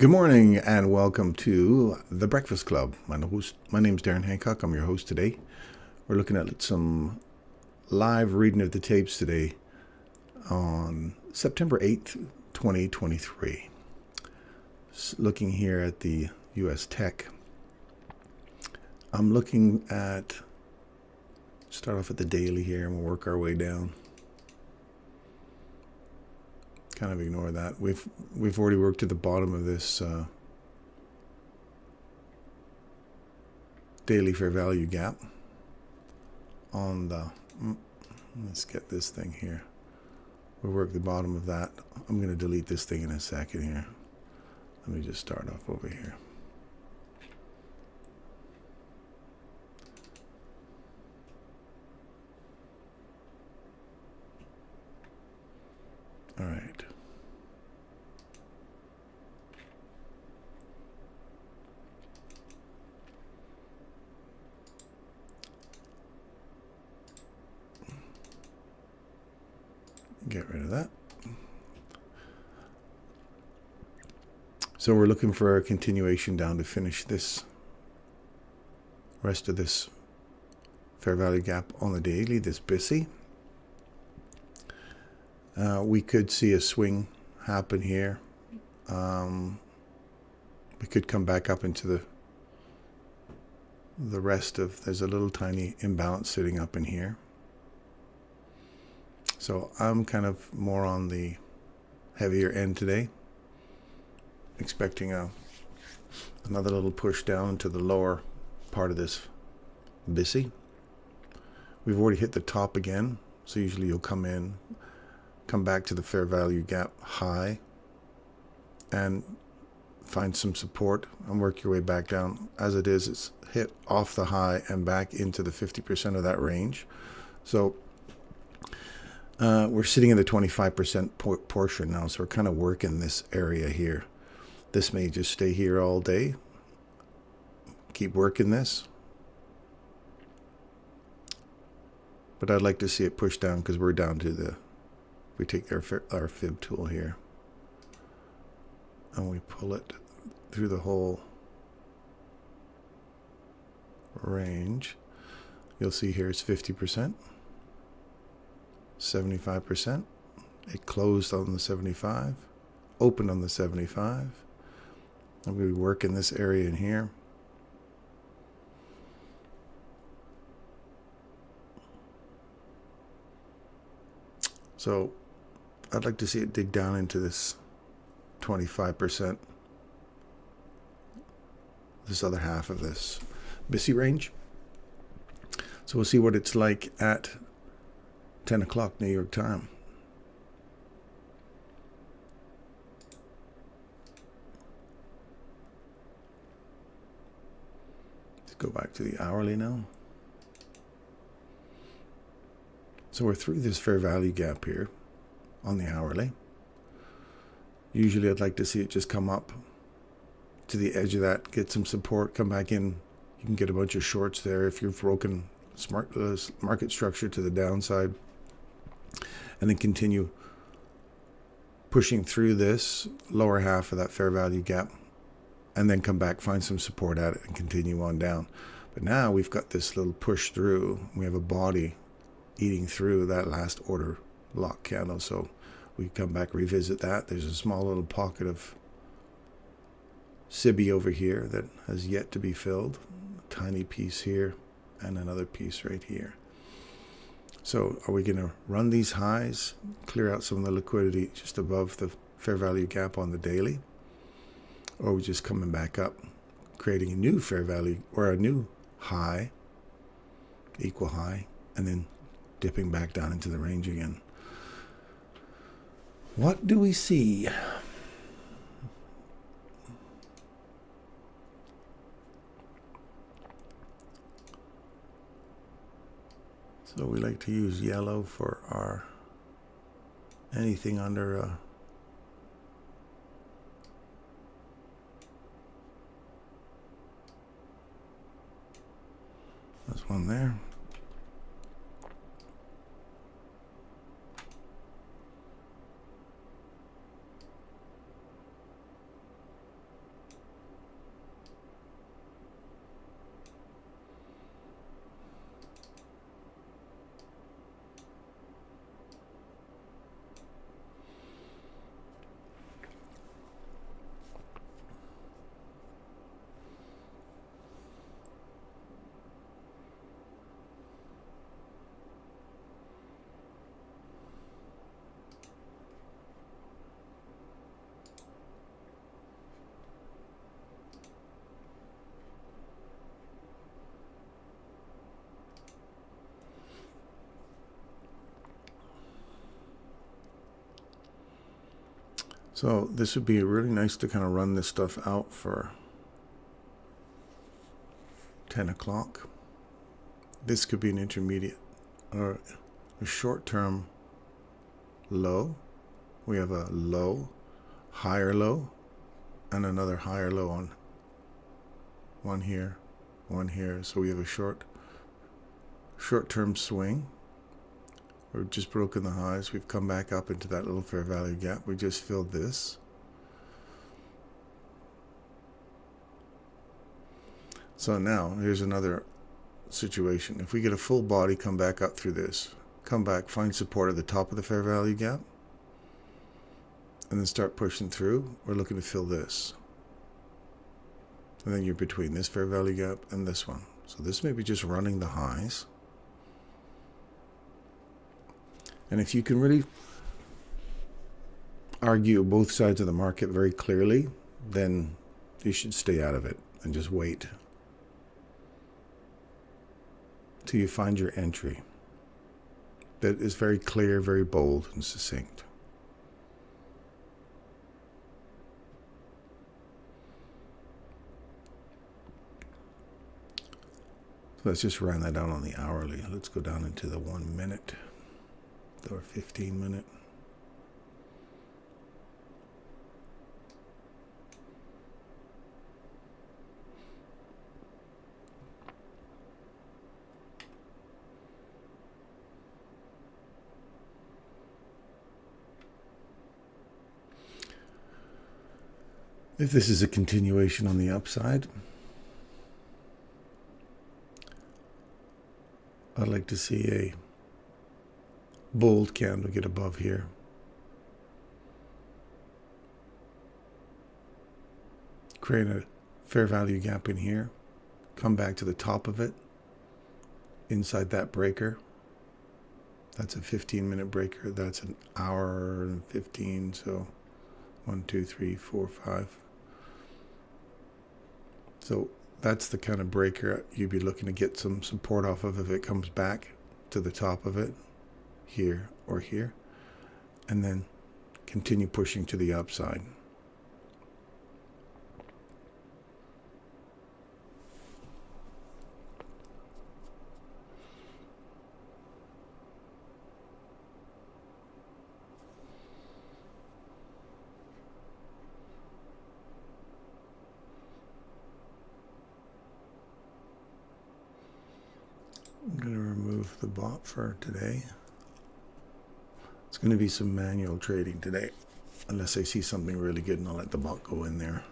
Good morning and welcome to The Breakfast Club. My name's Darren Hancock. I'm your host today. We're looking at some live reading of the tapes today on September 8th, 2023. Looking here at the US Tech. I'm looking at, start off at the daily here and we'll work our way down. Kind of ignore that. We've already worked to the bottom of this daily fair value gap on the, let's get this thing here. We'll work the bottom of that. I'm going to delete this thing in a second here. Let me just start off over here. All right. Get rid of that. So we're looking for a continuation down to finish this rest of this fair value gap on the daily, this BISI. We could see a swing happen here. We could come back up into the rest of, there's a little tiny imbalance sitting up in here. So I'm kind of more on the heavier end today, expecting another little push down into the lower part of this BISI. We've already hit the top again, so usually you'll come in, come back to the fair value gap high and find some support and work your way back down. As it is, it's hit off the high and back into the 50% of that range. So we're sitting in the 25% portion now, so we're kind of working this area here. This may just stay here all day. Keep working this. But I'd like to see it push down because we're down to the, we take our fib tool here and we pull it through the whole range. You'll see here it's 50%, 75%. It closed on the 75, opened on the 75. I'm going to be working this area in here. So I'd like to see it dig down into this 25%, this other half of this BISI range. So we'll see what it's like at 10 o'clock New York time. Let's go back to the hourly now. So we're through this fair value gap here on the hourly. Usually I'd like to see it just come up to the edge of that, get some support, come back in. You can get a bunch of shorts there if you've broken market structure to the downside, and then continue pushing through this lower half of that fair value gap, and then come back, find some support at it, and continue on down. But now we've got this little push through. We have a body eating through that last order block candle, so we come back, revisit that. There's a small little pocket of SIBI over here that has yet to be filled. A tiny piece here and another piece right here. So are we going to run these highs, clear out some of the liquidity just above the fair value gap on the daily? Or are we just coming back up, creating a new fair value or a new high, equal high, and then dipping back down into the range again? What do we see? So we like to use yellow for our anything under there's one there. So this would be really nice to kind of run this stuff out for 10 o'clock. This could be an intermediate or a short-term low. We have a low, higher low, and another higher low on one here, one here. So we have a short-term swing. We've just broken the highs. We've come back up into that little fair value gap. We just filled this. So now here's another situation. If we get a full body, come back up through this, come back, find support at the top of the fair value gap, and then start pushing through, we're looking to fill this. And then you're between this fair value gap and this one. So this may be just running the highs. And if you can really argue both sides of the market very clearly, then you should stay out of it and just wait till you find your entry that is very clear, very bold, and succinct. So let's just run that down on the hourly. Let's go down into the 1 minute or 15 minute. If this is a continuation on the upside, I'd like to see a bold candle get above here. Create a fair value gap in here. Come back to the top of it. Inside that breaker. That's a 15-minute breaker. That's an hour and 15. So 1, 2, 3, 4, 5. So that's the kind of breaker you'd be looking to get some support off of if it comes back to the top of it. Here or here, and then continue pushing to the upside. I'm going to remove the bot for today. It's going to be some manual trading today, unless I see something really good, and I'll let the bot go in there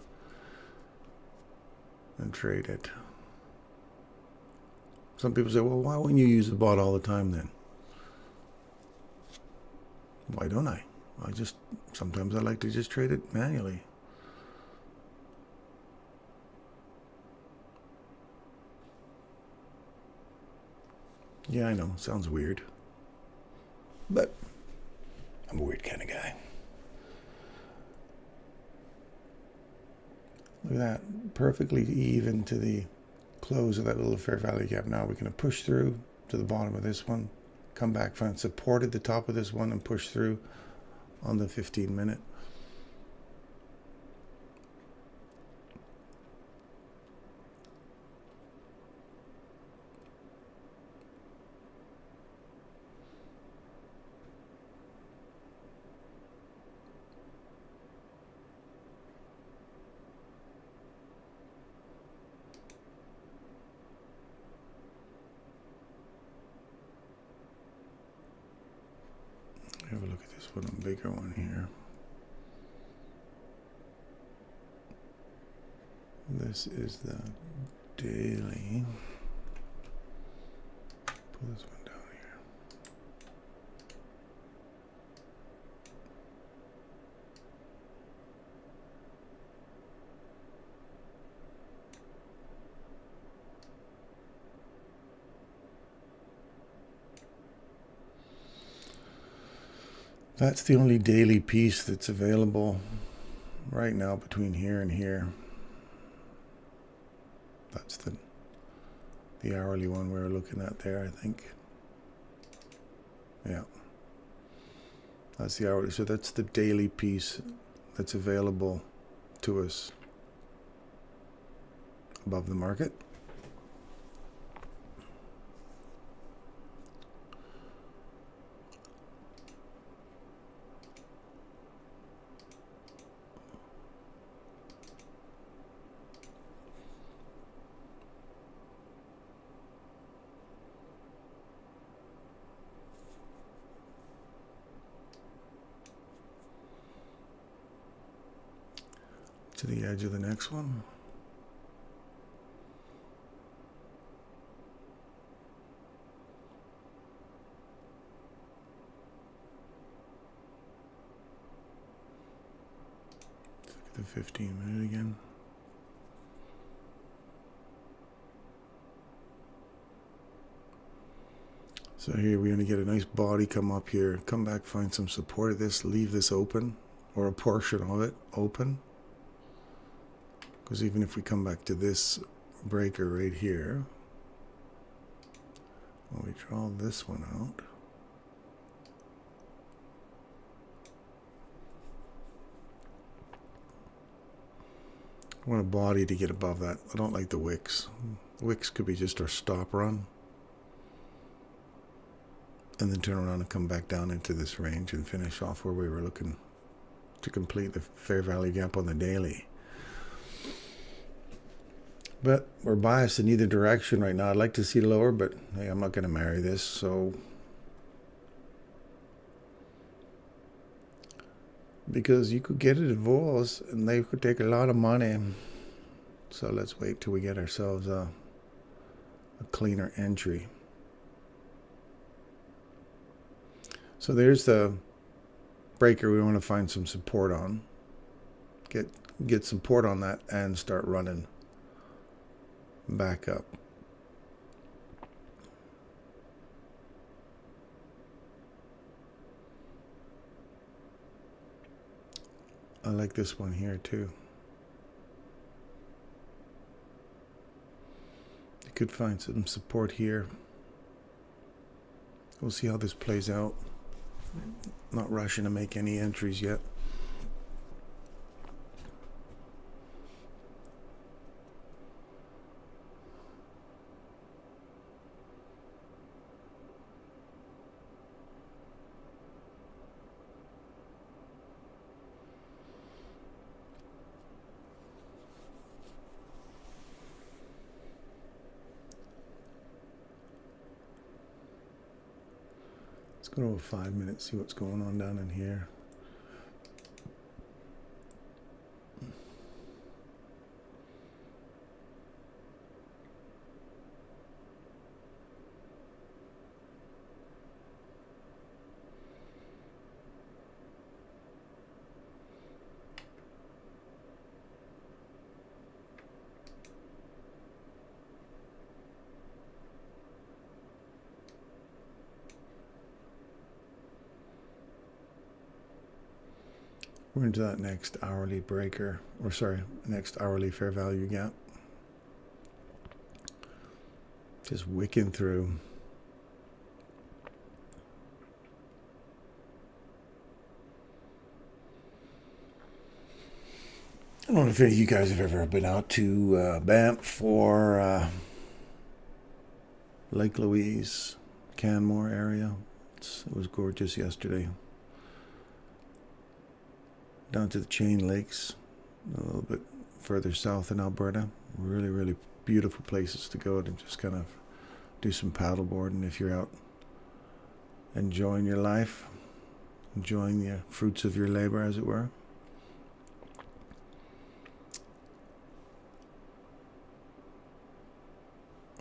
and trade it. Some people say, well, why wouldn't you use the bot all the time then? Why don't I? Sometimes I like to just trade it manually. Yeah, I know, sounds weird, but I'm a weird kind of guy. Look at that, perfectly even to the close of that little fair value gap. Now we're going to push through to the bottom of this one, come back, find support at the top of this one, and push through on the 15-minute. Have a look at this one, a bigger one here. This is the daily. Pull this one down here. That's the only daily piece that's available right now between here and here. That's the hourly one we were looking at there, I think. Yeah. That's the hourly. So that's the daily piece that's available to us above the market. To the edge of the next one. Let's look at the 15-minute again. So here we're going to get a nice body come up here, come back, find some support of this, leave this open, or a portion of it open. Because even if we come back to this breaker right here, when we draw this one out, I want a body to get above that. I don't like the wicks. The wicks could be just our stop run. And then turn around and come back down into this range and finish off where we were looking to complete the fair value gap on the daily. But we're biased in either direction right now. I'd like to see lower, but hey, I'm not going to marry this, so. Because you could get it at Vols, and they could take a lot of money. So let's wait till we get ourselves a cleaner entry. So there's the breaker we want to find some support on. Get support on that and start running back up. I like this one here too. You could find some support here. We'll see how this plays out. Not rushing to make any entries yet. Let's go to a 5 minutes, see what's going on down in here. We're into that next hourly breaker, or sorry, next hourly fair value gap. Just wicking through. I don't know if any of you guys have ever been out to Banff or Lake Louise, Canmore area. It was gorgeous yesterday. Down to the Chain Lakes, a little bit further south in Alberta. Really, really beautiful places to go to just kind of do some paddleboarding if you're out enjoying your life, enjoying the fruits of your labor, as it were.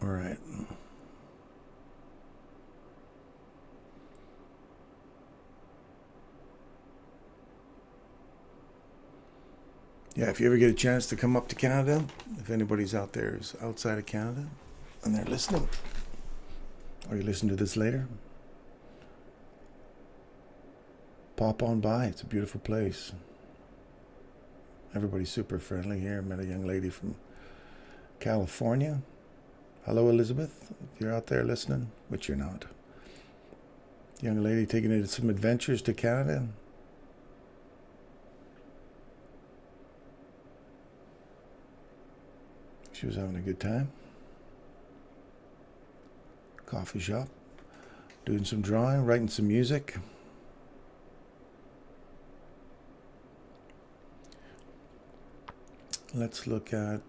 All right. Yeah, if you ever get a chance to come up to Canada, if anybody's out there is outside of Canada and they're listening, or you listen to this later, pop on by. It's a beautiful place. Everybody's super friendly here. Met a young lady from California. Hello, Elizabeth, if you're out there listening, which you're not. Young lady taking it some adventures to Canada. She was having a good time. Coffee shop. Doing some drawing, writing some music. Let's look at...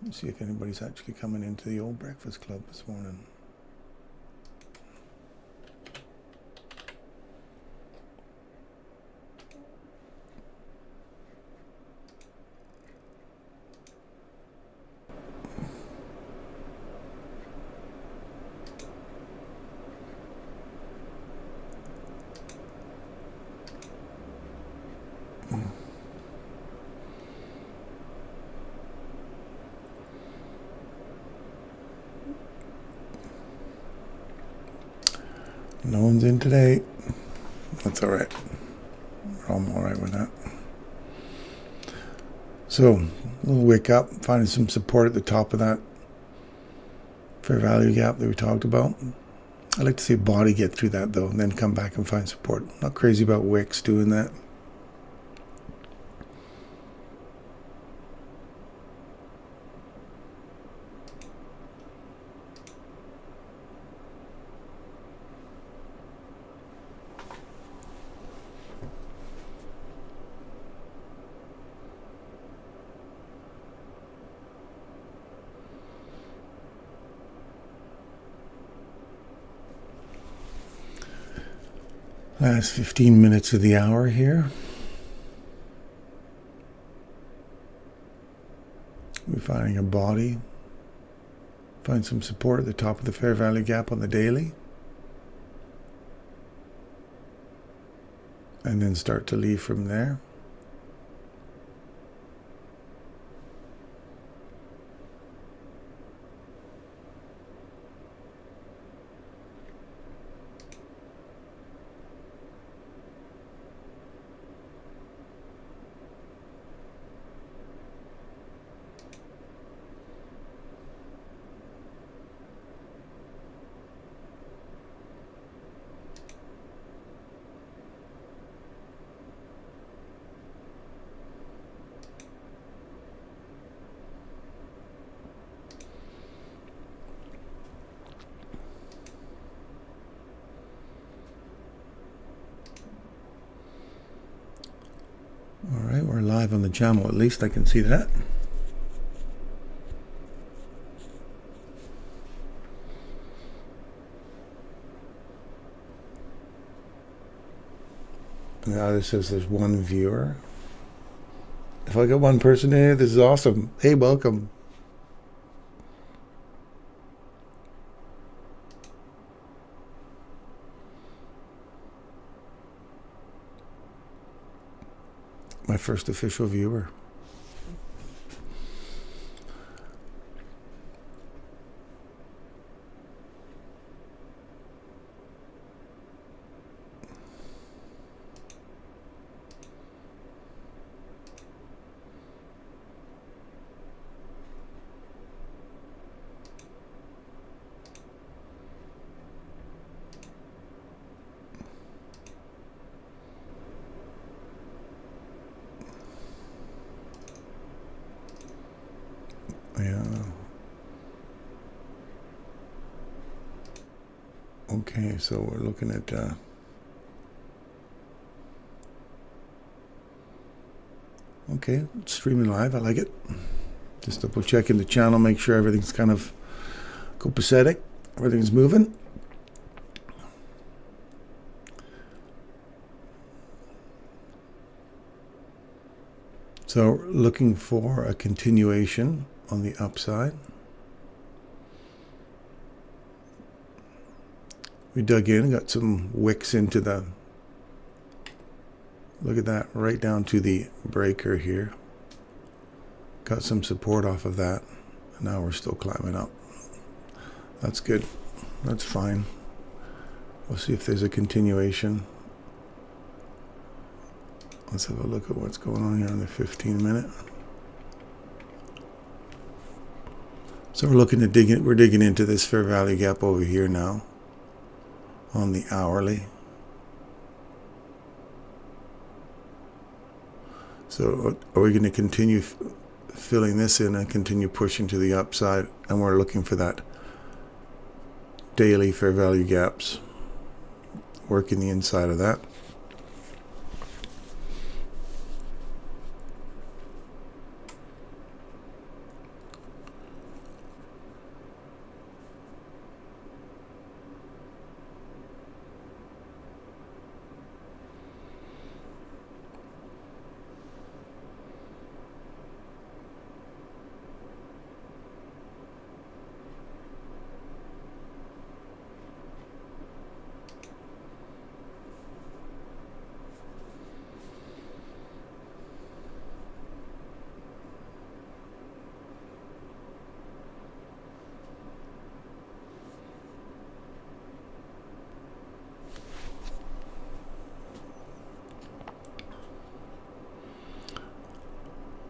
Let's see if anybody's actually coming into the old breakfast club this morning. No one's in today. That's all right. I'm all right with that. So, a little wake up, finding some support at the top of that fair value gap that we talked about. I like to see a body get through that though, and then come back and find support. Not crazy about wicks doing that. Last 15 minutes of the hour here. We're finding a body. Find some support at the top of the fair value gap on the daily. And then start to leave from there. Alright, we're live on the channel, at least I can see that. Now this says there's one viewer. If I got one person here, this is awesome. Hey, welcome. My first official viewer. Yeah. Okay, so we're looking at okay, streaming live. I like it. Just double checking the channel, make sure everything's kind of copacetic, everything's moving. So looking for a continuation on the upside. We dug in, got some wicks into the, look at that, right down to the breaker here. Got some support off of that. And now we're still climbing up. That's good. That's fine. We'll see if there's a continuation. Let's have a look at what's going on here on the 15-minute. So we're looking to we're digging into this fair value gap over here now on the hourly. So are we going to continue filling this in and continue pushing to the upside, and we're looking for that daily fair value gaps, working the inside of that.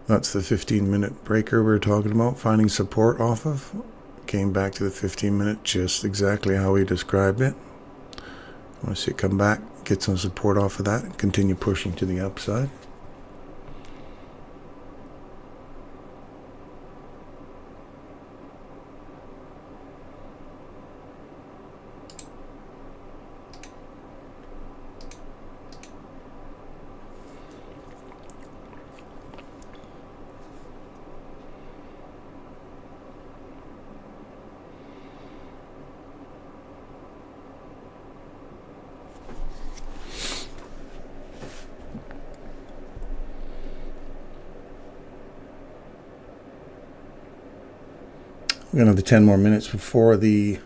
That's the 15-minute breaker we were talking about, finding support off of. Came back to the 15-minute, just exactly how we described it. I want to see it come back, get some support off of that, and continue pushing to the upside. We're going to have the 10 more minutes before the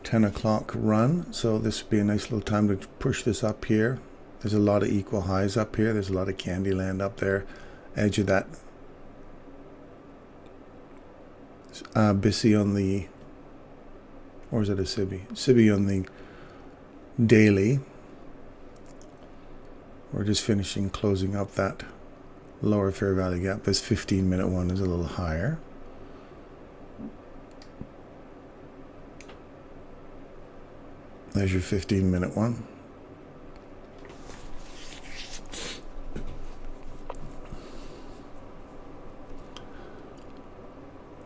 10 o'clock run, so this would be a nice little time to push this up here. There's a lot of equal highs up here. There's a lot of candy land up there. Edge of that Bissy on the, or is it a Sibby? Sibby on the daily. We're just finishing closing up that lower fair value gap. This 15-minute one is a little higher. There's your 15-minute one.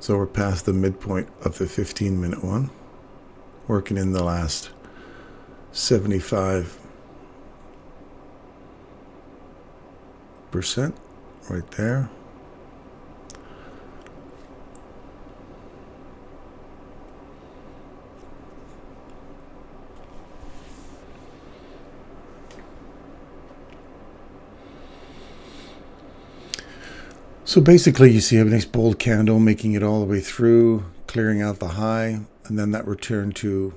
So we're past the midpoint of the 15-minute one, working in the last 75% right there. So basically you see a nice bold candle making it all the way through, clearing out the high, and then that return to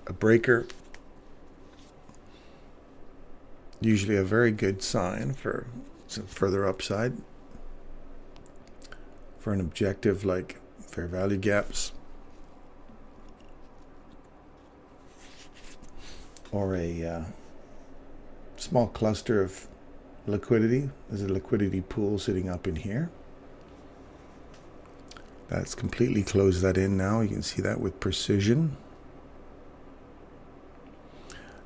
a breaker. Usually a very good sign for some further upside. For an objective like fair value gaps, or a small cluster of liquidity. There's a liquidity pool sitting up in here. That's completely closed that in now. You can see that with precision.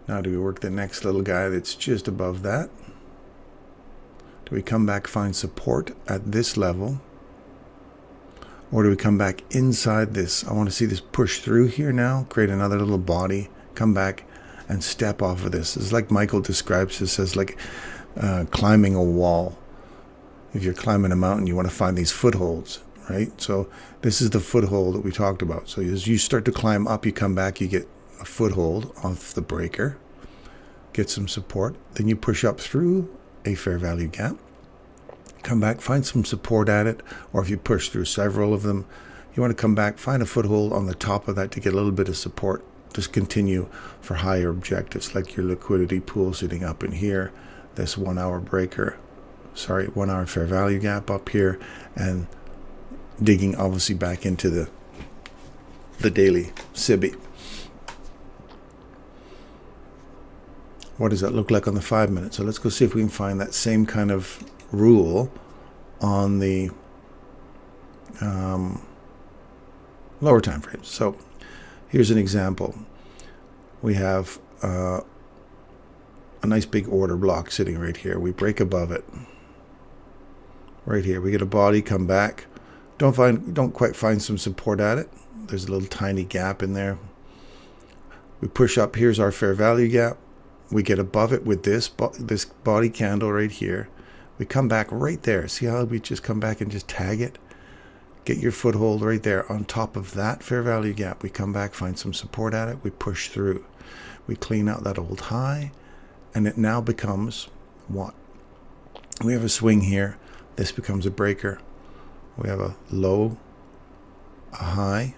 Now do we work the next little guy that's just above that? Do we come back, find support at this level? Or do we come back inside this? I want to see this push through here now, create another little body, come back and step off of this. It's like Michael describes this as like climbing a wall. If you're climbing a mountain, you want to find these footholds, right? So this is the foothold that we talked about. So as you start to climb up, you come back, you get a foothold off the breaker, get some support, then you push up through a fair value gap, come back, find some support at it, or if you push through several of them, you want to come back, find a foothold on the top of that to get a little bit of support. Just continue for higher objectives, like your liquidity pool sitting up in here, this 1 hour breaker, 1 hour fair value gap up here, and digging obviously back into the daily SIBI. What does that look like on the 5 minutes? So let's go see if we can find that same kind of rule on the lower time frames. So here's an example. We have a nice big order block sitting right here. We break above it. right here. We get a body, come back. Don't quite find some support at it. There's a little tiny gap in there. We push up. Here's our fair value gap. We get above it with this body candle right here. We come back right there. See how we just come back and just tag it? Get your foothold right there on top of that fair value gap. We come back, find some support at it. We push through. We clean out that old high. And it now becomes what? We have a swing here. This becomes a breaker. We have a low, a high,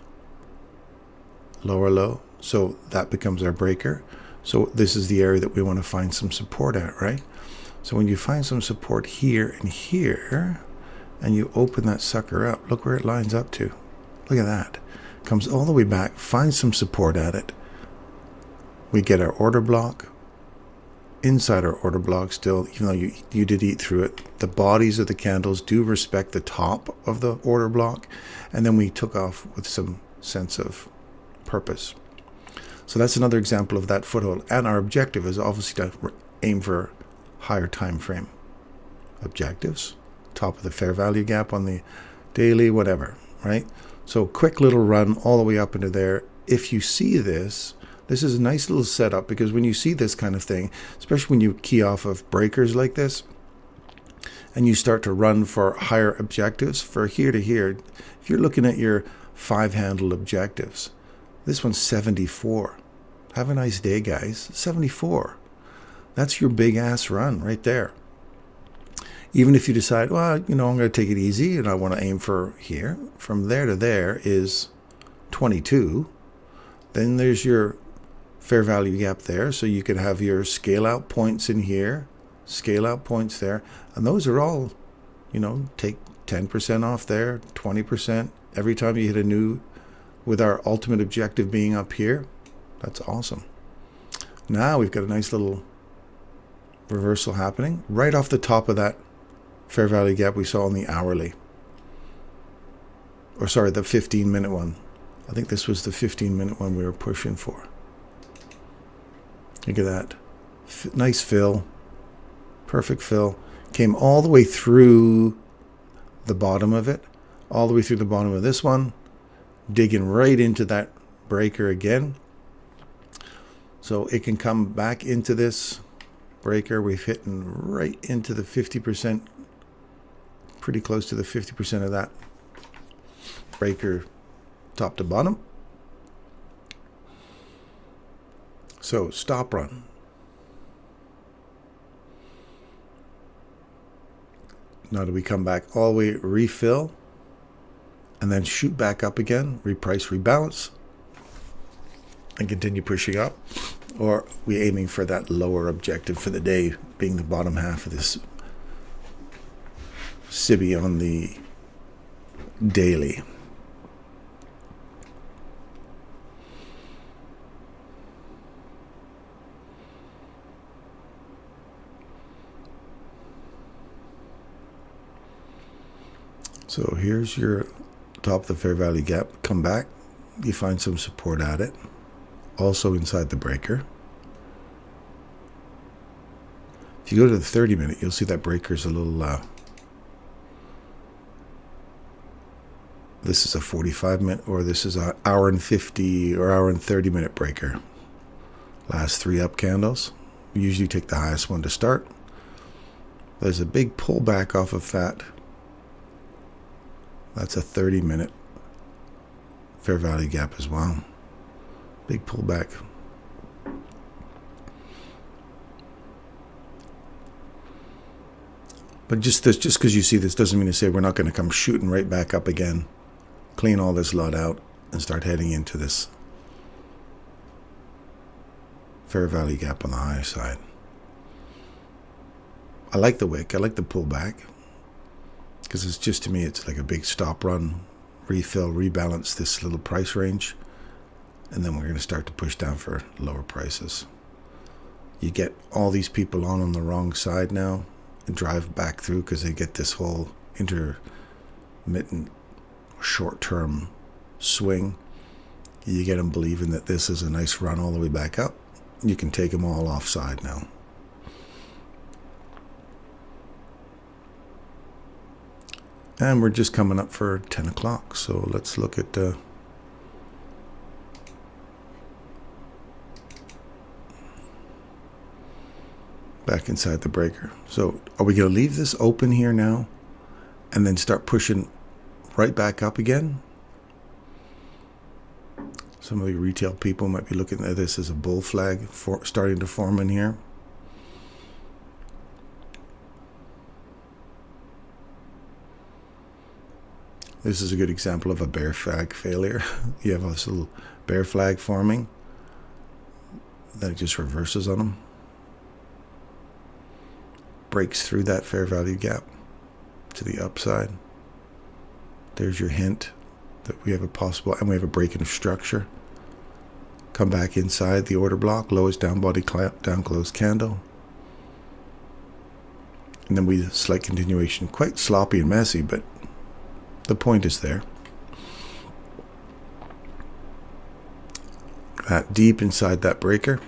lower low. So that becomes our breaker. So this is the area that we want to find some support at, right? So when you find some support here and here, and you open that sucker up, look where it lines up to. Look at that. Comes all the way back, finds some support at it. We get our order block. Inside our order block still, even though you did eat through it, the bodies of the candles do respect the top of the order block. And then we took off with some sense of purpose. So that's another example of that foothold. And our objective is obviously to aim for higher time frame objectives. Top of the fair value gap on the daily, whatever, right? So quick little run all the way up into there. If you see this, this is a nice little setup, because when you see this kind of thing, especially when you key off of breakers like this, and you start to run for higher objectives for here to here, if you're looking at your 5-handle objectives, this one's 74. Have a nice day, guys. 74. That's your big ass run right there. Even if you decide, well, you know, I'm going to take it easy and I want to aim for here, from there to there is 22. Then there's your fair value gap there. So you could have your scale out points in here, scale out points there. And those are all, you know, take 10% off there, 20% every time you hit a new, with our ultimate objective being up here. That's awesome. Now we've got a nice little reversal happening right off the top of that fair value gap we saw on the hourly. Or sorry, the 15-minute one. I think this was the 15-minute one we were pushing for. Look at that. Nice fill. Perfect fill. Came all the way through the bottom of it. All the way through the bottom of this one. Digging right into that breaker again. So it can come back into this breaker. We've hit right into the 50%, pretty close to the 50% of that breaker top to bottom. So stop run. Now do we come back all the way, refill, and then shoot back up again, reprice, rebalance, and continue pushing up? Or are we aiming for that lower objective for the day, being the bottom half of this SIBI on the daily? So here's your top of the fair value gap. Come back, you find some support at it, also inside the breaker. If you go to the 30-minute, you'll see that breaker's a little this is a 45-minute, or this is an hour and 50 or hour and 30-minute breaker. Last 3 up candles. We usually take the highest one to start. There's a big pullback off of that. That's a 30-minute fair value gap as well. Big pullback. But just because you see this doesn't mean to say we're not going to come shooting right back up again, clean all this lot out, and start heading into this fair value gap on the high side. I like the wick. I like the pullback. Because it's just, to me, it's like a big stop run, refill, rebalance this little price range, and then we're going to start to push down for lower prices. You get all these people on the wrong side now and drive back through because they get this whole intermittent short-term swing. You get them believing that this is a nice run all the way back up. You can take them all offside now. And we're just coming up for 10 o'clock. So let's look at back inside the breaker. So are we going to leave this open here now and then start pushing right back up again? Some of the retail people might be looking at this as a bull flag starting to form in here. This is a good example of a bear flag failure. You have this little bear flag forming, then it just reverses on them. Breaks through that fair value gap to the upside. There's your hint that we have a possible, and we have a break in structure. Come back inside the order block, lowest down body down close candle. And then we slight continuation. Quite sloppy and messy, but the point is there. That deep inside that breaker.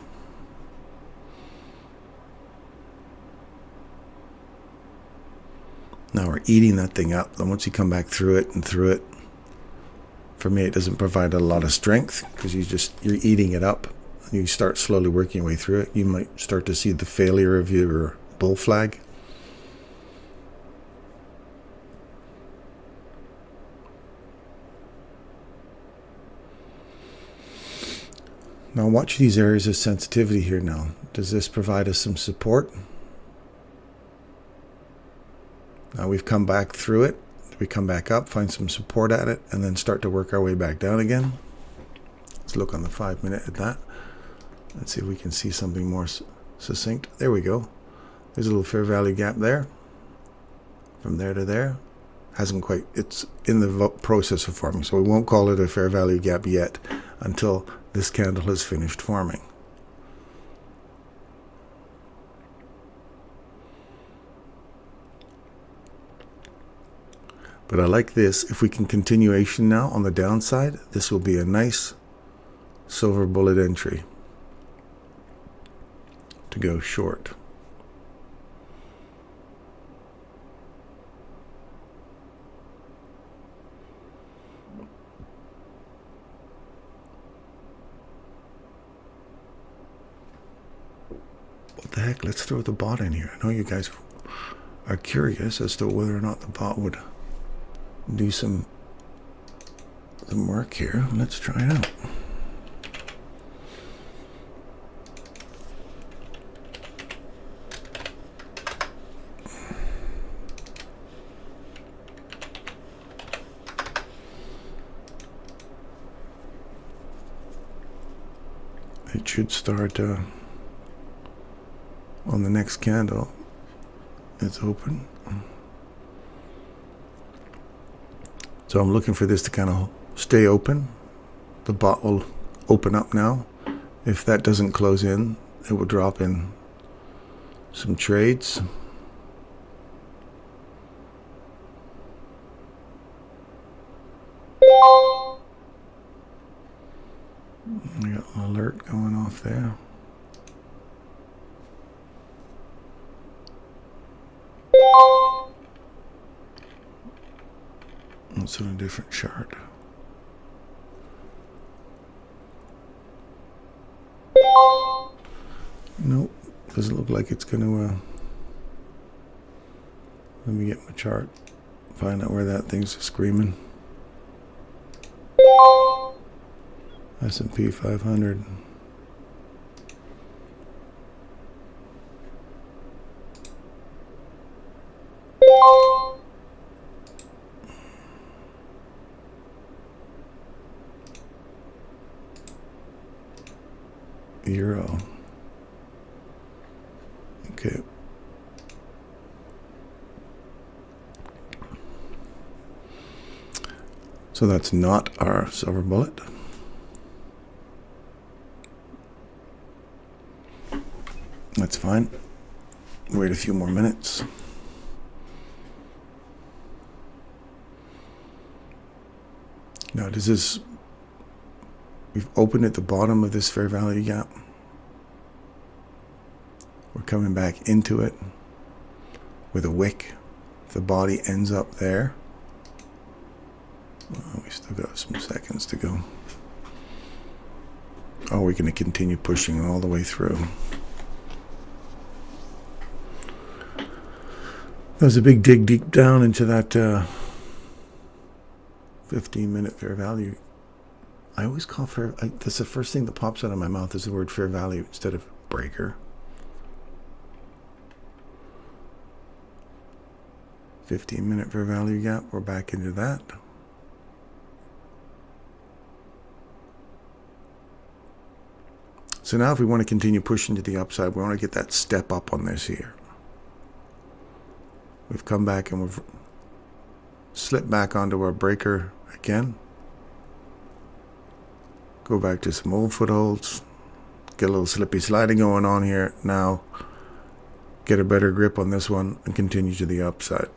Now we're eating that thing up. Then once you come back through it and through it, for me it doesn't provide a lot of strength because you're eating it up. You start slowly working your way through it. You might start to see the failure of your bull flag. Now watch these areas of sensitivity here now. Does this provide us some support? Now we've come back through it. We come back up, find some support at it, and then start to work our way back down again. Let's look on the 5 minute at that. Let's see if we can see something more succinct. There we go. There's a little fair value gap there. From there to there. Hasn't quite, it's in the process of forming, so we won't call it a fair value gap yet until this candle has finished forming. But I like this. If we can continuation now on the downside, this will be a nice silver bullet entry to go short. What the heck? Let's throw the bot in here. I know you guys are curious as to whether or not the bot would do some work here. Let's try it out. It should start on the next candle. It's open. So I'm looking for this to kind of stay open. The bot will open up now. If that doesn't close in, it will drop in some trades. We got an alert going off there. It's on a different chart. Nope, doesn't look like it's going to. Let me get my chart, find out where that thing's screaming. S&P 500. Euro. Okay. So that's not our silver bullet. That's fine. Wait a few more minutes. Now, does this... We've opened at the bottom of this fair value gap. We're coming back into it with a wick. The body ends up there. We still got some seconds to go. Oh, we're going to continue pushing all the way through. There's a big dig deep down into that 15-minute fair value. I always call that's the first thing that pops out of my mouth is the word fair value instead of breaker. 15-minute fair value gap. We're back into that. So now if we want to continue pushing to the upside, we want to get that step up on this here. We've come back and we've slipped back onto our breaker again. Go back to some old footholds. Get a little slippy sliding going on here. Now get a better grip on this one and continue to the upside.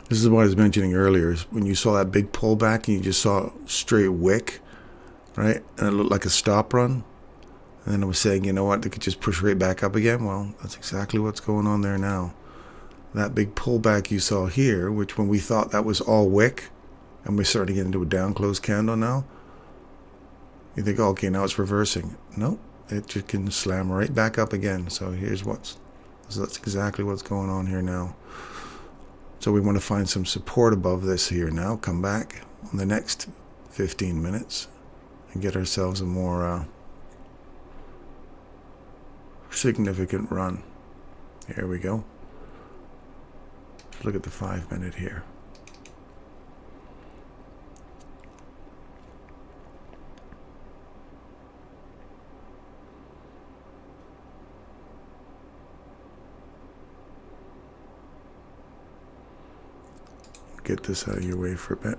This is what I was mentioning earlier, is when you saw that big pullback and you just saw a straight wick, right? And it looked like a stop run. And then I was saying, you know what, they could just push right back up again. Well, that's exactly what's going on there now. That big pullback you saw here, which when we thought that was all wick, and we're starting to get into a down close candle now, you think, oh, okay, now it's reversing. Nope, it just can slam right back up again. So that's exactly what's going on here now. So we want to find some support above this here now, come back on the next 15 minutes and get ourselves a more significant run. Here we go. Look at the 5-minute here. Get this out of your way for a bit.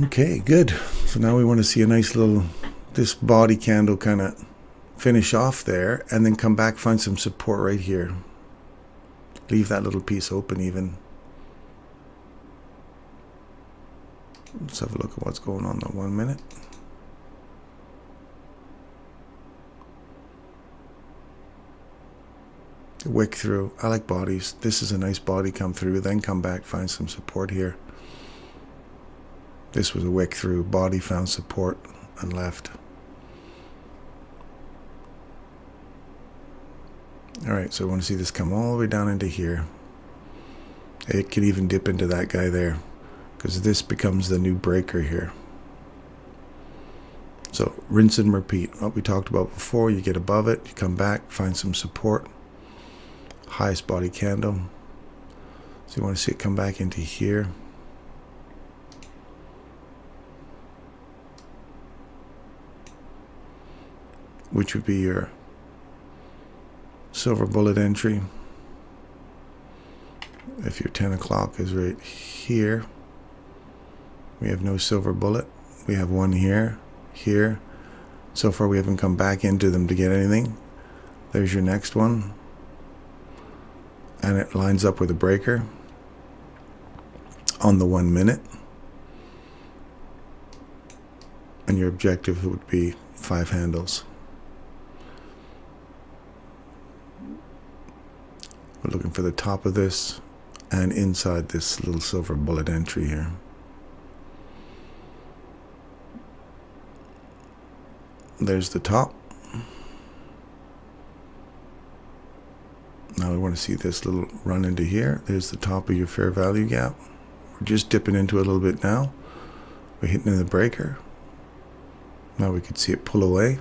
Okay, good. So now we want to see a nice little, this body candle kind of finish off there and then come back, find some support right here. Leave that little piece open even. Let's have a look at what's going on in the 1 minute. Wick through. I like bodies. This is a nice body come through, then come back, find some support here. This was a wick through, body found support and left. Alright, so I want to see this come all the way down into here. It could even dip into that guy there, because this becomes the new breaker here. So rinse and repeat. What we talked about before, you get above it, you come back, find some support. Highest body candle. So you want to see it come back into here. Which would be your silver bullet entry. If your 10 o'clock is right here, we have no silver bullet. We have one here, here. So far we haven't come back into them to get anything. There's your next one. And it lines up with a breaker on the 1 minute. And your objective would be 5 handles. We're looking for the top of this and inside this little silver bullet entry here. There's the top. Now we want to see this little run into here. There's the top of your fair value gap. We're just dipping into it a little bit now. We're hitting in the breaker. Now we could see it pull away.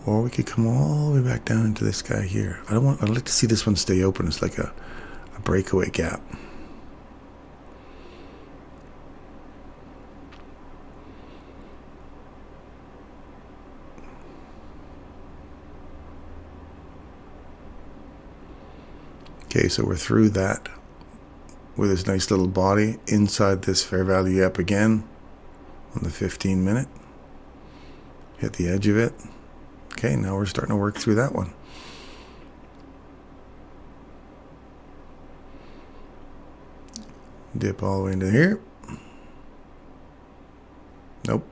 Or we could come all the way back down into this guy here. I'd like to see this one stay open. It's like a breakaway gap. Okay, so we're through that with this nice little body inside this fair value gap again on the 15 minute. Hit the edge of it. Okay, now we're starting to work through that one. Dip all the way into here. Nope.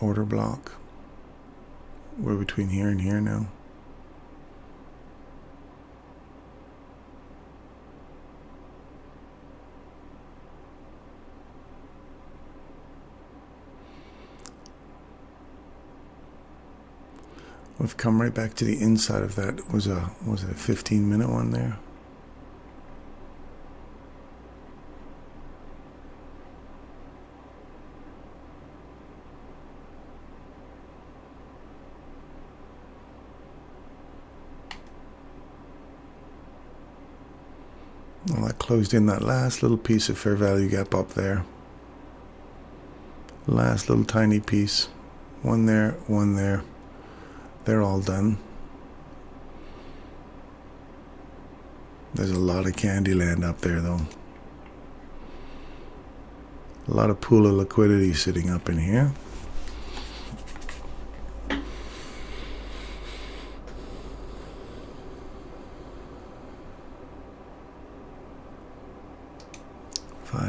Order block. We're between here and here now. We've come right back to the inside of that. Was it a 15-minute one there? Well, that closed in that last little piece of fair value gap up there. Last little tiny piece. One there, one there. They're all done. There's a lot of candy land up there, though. A lot of pool of liquidity sitting up in here.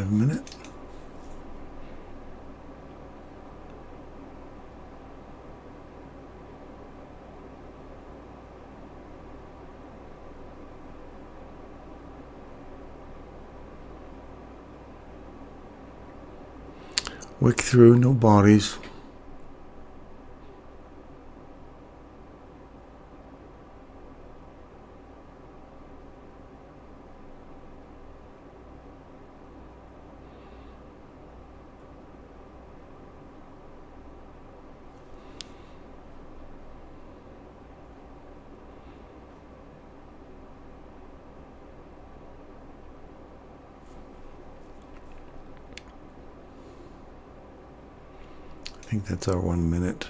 Minute. Wick through, no bodies. I think that's our 1 minute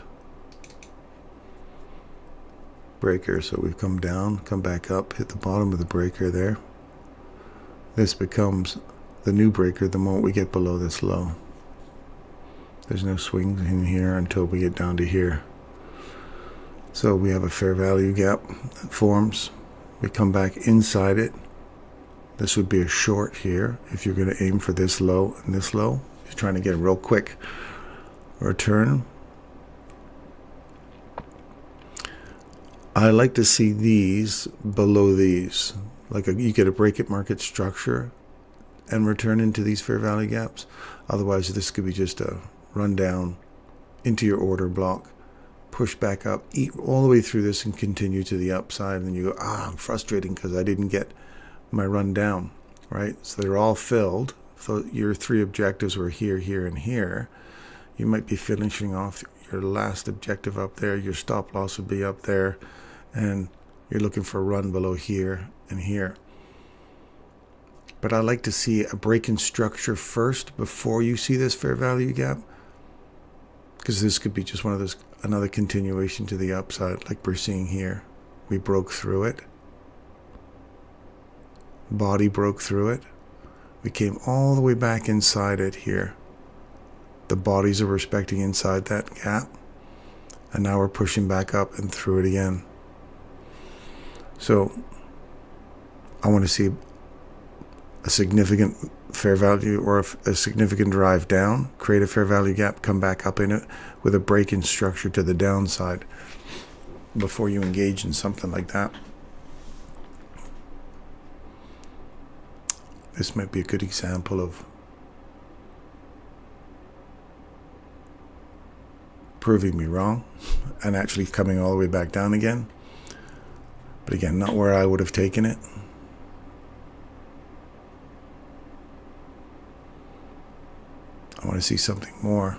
breaker. So we've come down, come back up, hit the bottom of the breaker there. This becomes the new breaker the moment we get below this low. There's no swings in here until we get down to here. So we have a fair value gap that forms. We come back inside it. This would be a short here if you're going to aim for this low and this low. You're trying to get a real quick return. I like to see these below these. Like you get a break at market structure and return into these fair value gaps. Otherwise, this could be just a run down into your order block, push back up, eat all the way through this and continue to the upside. And you go, I'm frustrating because I didn't get my run down, right? So they're all filled. So your three objectives were here, here, and here. You might be finishing off your last objective up there. Your stop loss would be up there. And you're looking for a run below here and here. But I like to see a break in structure first before you see this fair value gap. Because this could be just one of those, another continuation to the upside like we're seeing here. We broke through it. Body broke through it. We came all the way back inside it here. The bodies are respecting inside that gap. And now we're pushing back up and through it again. So I want to see a significant fair value or a significant drive down, create a fair value gap, come back up in it with a break in structure to the downside before you engage in something like that. This might be a good example of proving me wrong and actually coming all the way back down again. But again, not where I would have taken it. I want to see something more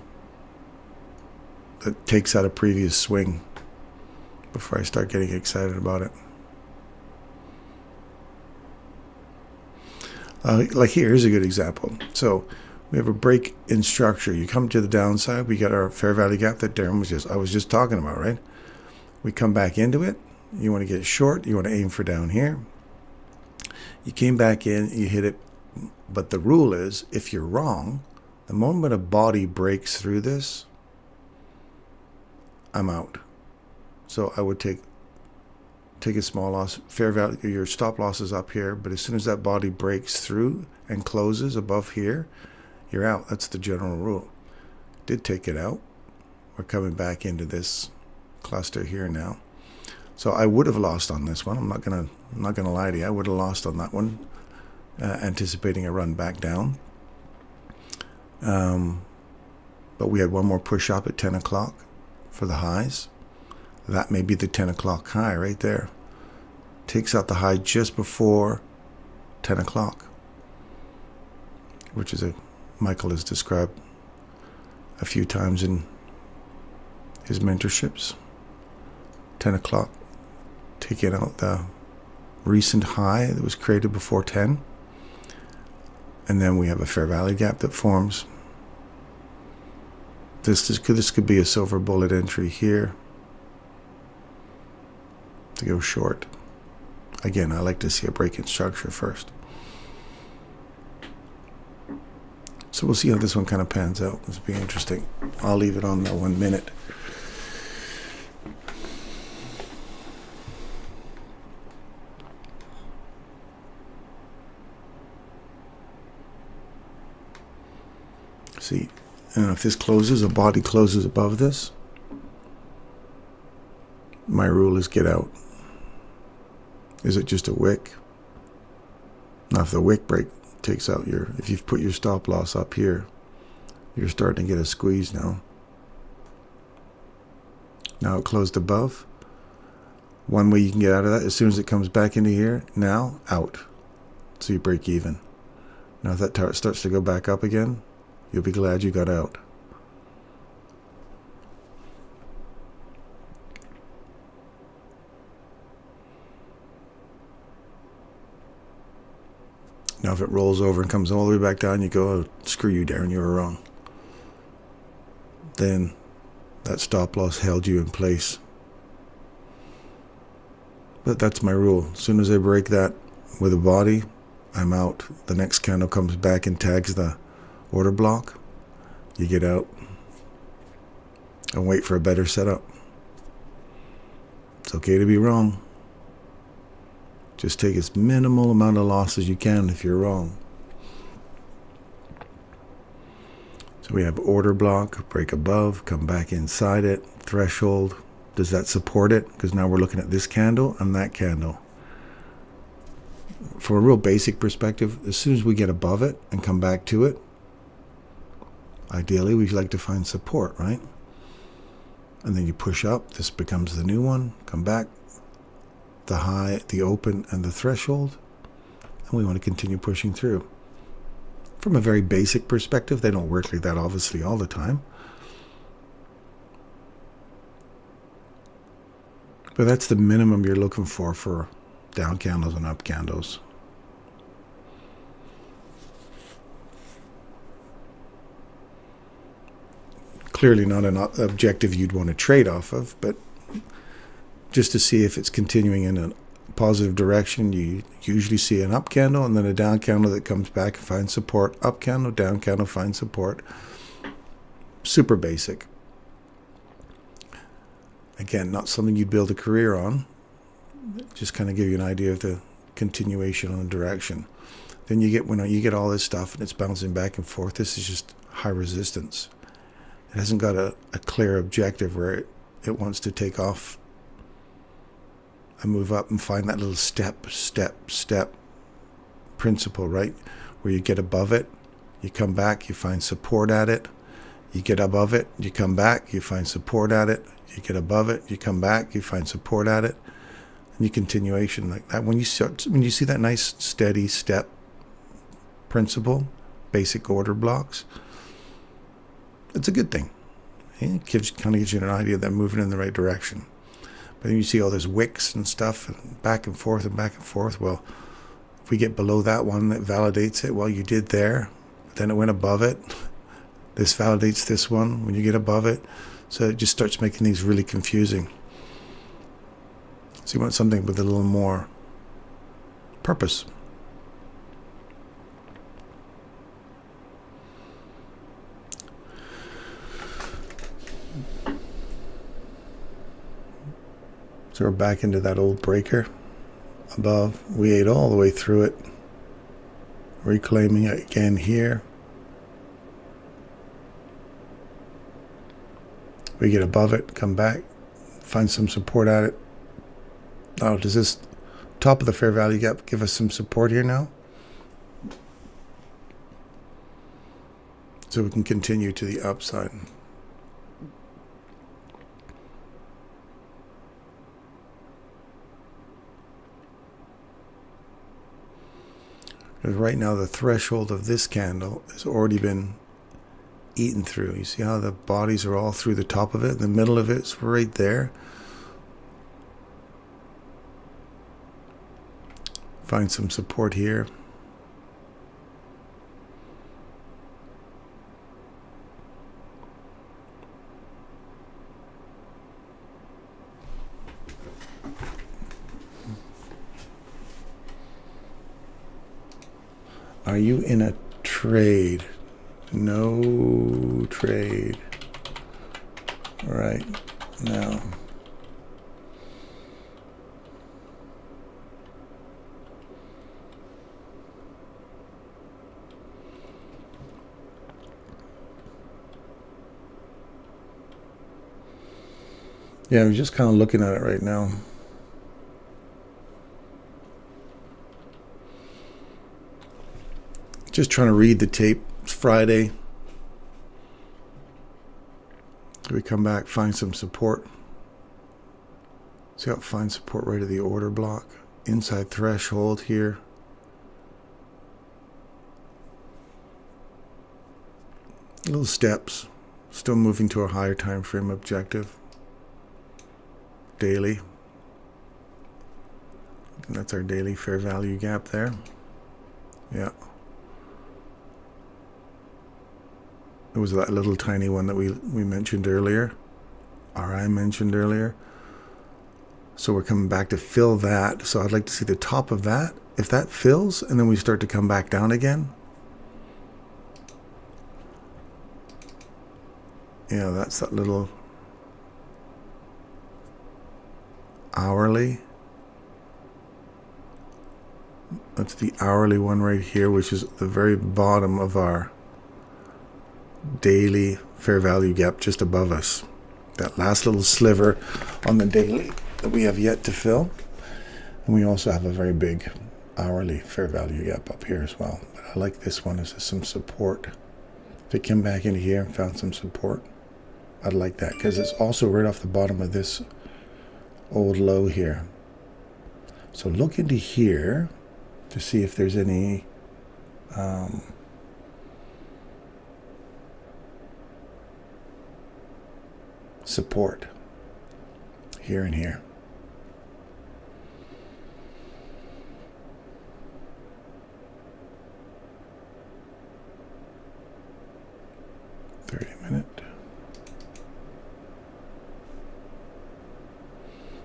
that takes out a previous swing before I start getting excited about it. Like here's a good example. So we have a break in structure. You come to the downside. We got our fair value gap that Darren I was just talking about, right? We come back into it. You want to get short. You want to aim for down here. You came back in. You hit it But the rule is, if you're wrong, the moment a body breaks through this, I'm out. So I would take a small loss. Fair value, your stop loss is up here, but as soon as that body breaks through and closes above here, you're out. That's the general rule. Did take it out. We're coming back into this cluster here now. So I would have lost on this one. I'm not gonna lie to you. I would have lost on that one, anticipating a run back down. But we had one more push up at 10 o'clock for the highs. That may be the 10 o'clock high right there. Takes out the high just before 10 o'clock, which is Michael has described a few times in his mentorships. 10 o'clock, taking out the recent high that was created before 10. And then we have a fair value gap that forms. This could be a silver bullet entry here to go short. Again, I like to see a break in structure first. So we'll see how this one kind of pans out. This will be interesting. I'll leave it on that 1 minute. See, and if this closes, a body closes above this, my rule is get out. Is it just a wick? Now, if the wick break takes out if you've put your stop loss up here, you're starting to get a squeeze now. Now it closed above. One way you can get out of that, as soon as it comes back into here, now out. So you break even. Now if that starts to go back up again, you'll be glad you got out. Now if it rolls over and comes all the way back down, you go, oh, screw you, Darren, you were wrong. Then that stop loss held you in place. But that's my rule. As soon as I break that with a body, I'm out. The next candle comes back and tags the order block. You get out and wait for a better setup. It's okay to be wrong. Just take as minimal amount of loss as you can if you're wrong. So we have order block, break above, come back inside it, threshold. Does that support it? Because now we're looking at this candle and that candle. From a real basic perspective, as soon as we get above it and come back to it, ideally we'd like to find support, right? And then you push up, this becomes the new one, come back, the high, the open, and the threshold, and we want to continue pushing through. From a very basic perspective, they don't work like that obviously all the time, but that's the minimum you're looking for down candles and up candles. Clearly not an objective you'd want to trade off of, but just to see if it's continuing in a positive direction, you usually see an up candle and then a down candle that comes back and finds support. Up candle, down candle, finds support. Super basic. Again, not something you'd build a career on. Just kind of give you an idea of the continuation on the direction. Then you get, when you get all this stuff and it's bouncing back and forth, this is just high resistance. It hasn't got a clear objective where it wants to take off and move up and find that little step principle, right? Where you get above it, you come back, you find support at it, you get above it, you come back, you find support at it, you get above it, you come back, you find support at it, and you continuation like that. When you see that nice steady step principle, basic order blocks, it's a good thing. It kind of gives you an idea that they're moving in the right direction. But then you see all those wicks and stuff, and back and forth and back and forth. Well, if we get below that one, that validates it. Well, you did there, then it went above it. This validates this one when you get above it. So it just starts making these really confusing. So you want something with a little more purpose. So we're back into that old breaker above. We ate all the way through it, reclaiming it again here. We get above it, come back, find some support at it. Oh, does this top of the fair value gap give us some support here now? So we can continue to the upside. Because right now the threshold of this candle has already been eaten through. You see how the bodies are all through the top of it? The middle of it's right there. Find some support here. Are you in a trade? No trade. Right now. Yeah, I'm just kind of looking at it right now. Just trying to read the tape. It's Friday. We come back, find some support. See how it finds support right at the order block. Inside threshold here. Little steps. Still moving to a higher time frame objective. Daily. And that's our daily fair value gap there. Yeah. It was that little tiny one that we mentioned earlier, or I mentioned earlier. So we're coming back to fill that. So I'd like to see the top of that. If that fills, and then we start to come back down again. Yeah, that's that little hourly. That's the hourly one right here, which is the very bottom of our daily fair value gap, just above us. That last little sliver on the daily that we have yet to fill. And we also have a very big hourly fair value gap up here as well. But I like this one as some support. If it came back into here and found some support, I'd like that, because it's also right off the bottom of this old low here. So look into here to see if there's any support here and here.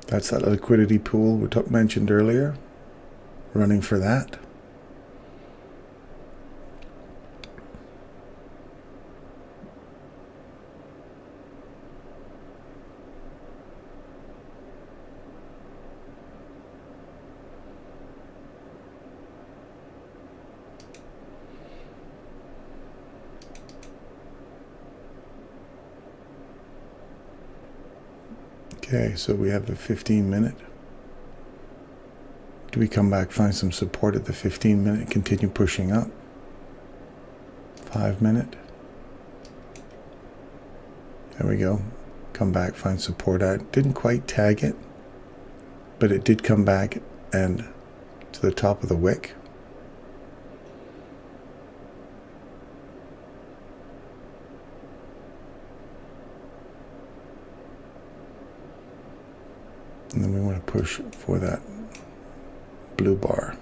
That's that liquidity pool we mentioned earlier. Running for that. Okay, so we have the 15-minute. Do we come back, find some support at the 15-minute, continue pushing up? 5-minute. There we go. Come back, find support at. Didn't quite tag it, but it did come back and to the top of the wick. And then we want to push for that blue bar.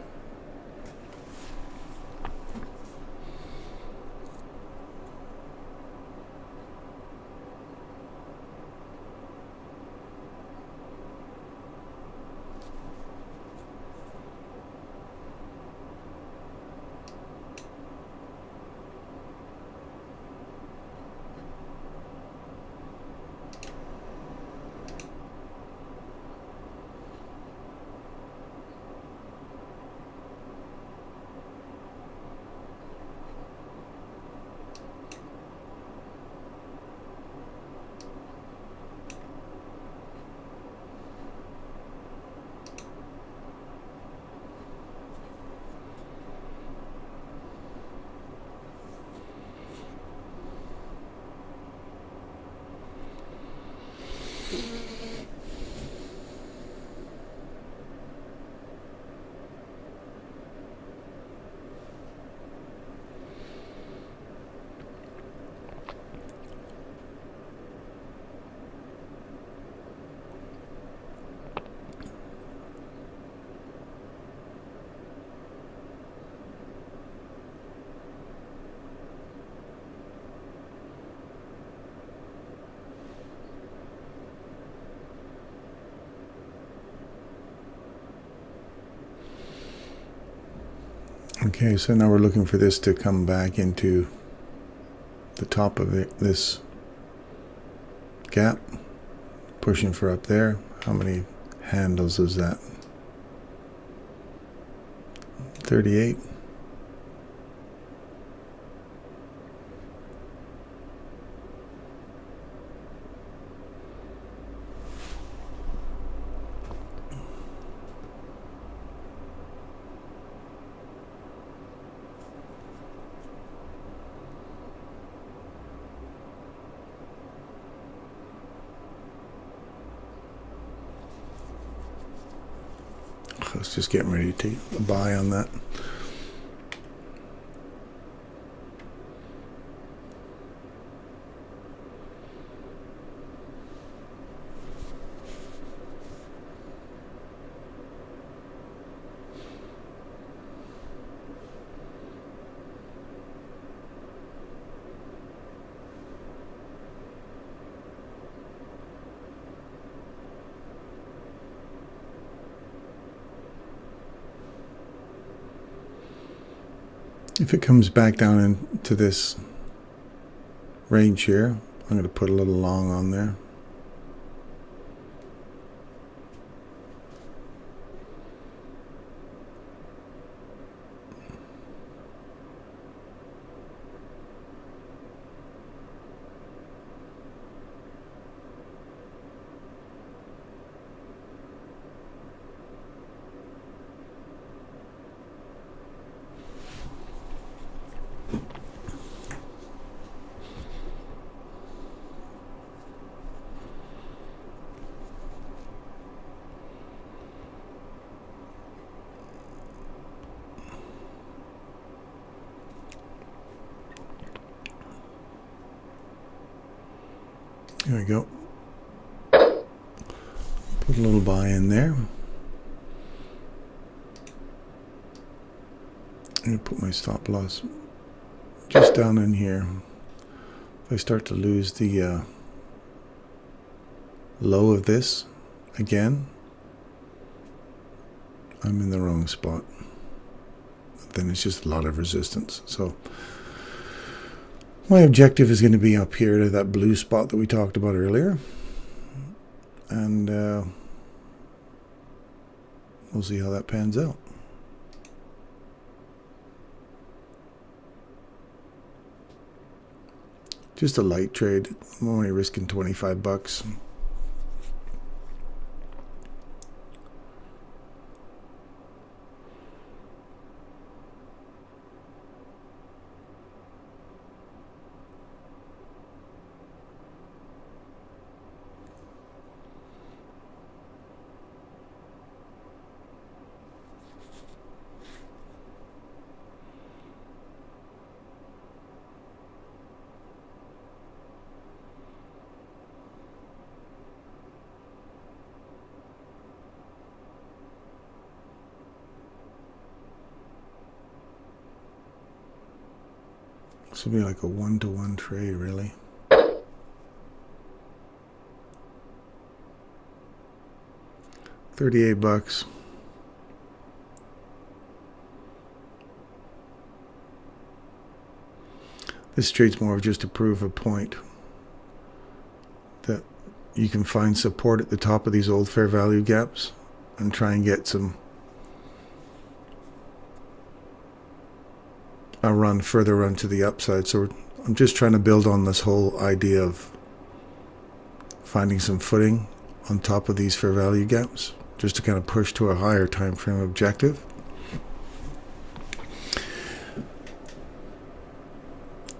Okay, so now we're looking for this to come back into the top of this gap, pushing for up there. How many handles is that? 38. Let's just get ready to take a buy on that. If it comes back down into this range here, I'm going to put a little long on there. There we go. Put a little buy in there. I'm going to put my stop loss just down in here. If I start to lose the low of this again, I'm in the wrong spot. Then it's just a lot of resistance. So my objective is going to be up here to that blue spot that we talked about earlier. And we'll see how that pans out. Just a light trade. I'm only risking 25 bucks. This will be like a one-to-one trade, really. $38. This trade's more of just to prove a point that you can find support at the top of these old fair value gaps and try and get a further run to the upside. So I'm just trying to build on this whole idea of finding some footing on top of these fair value gaps, just to kind of push to a higher time frame objective.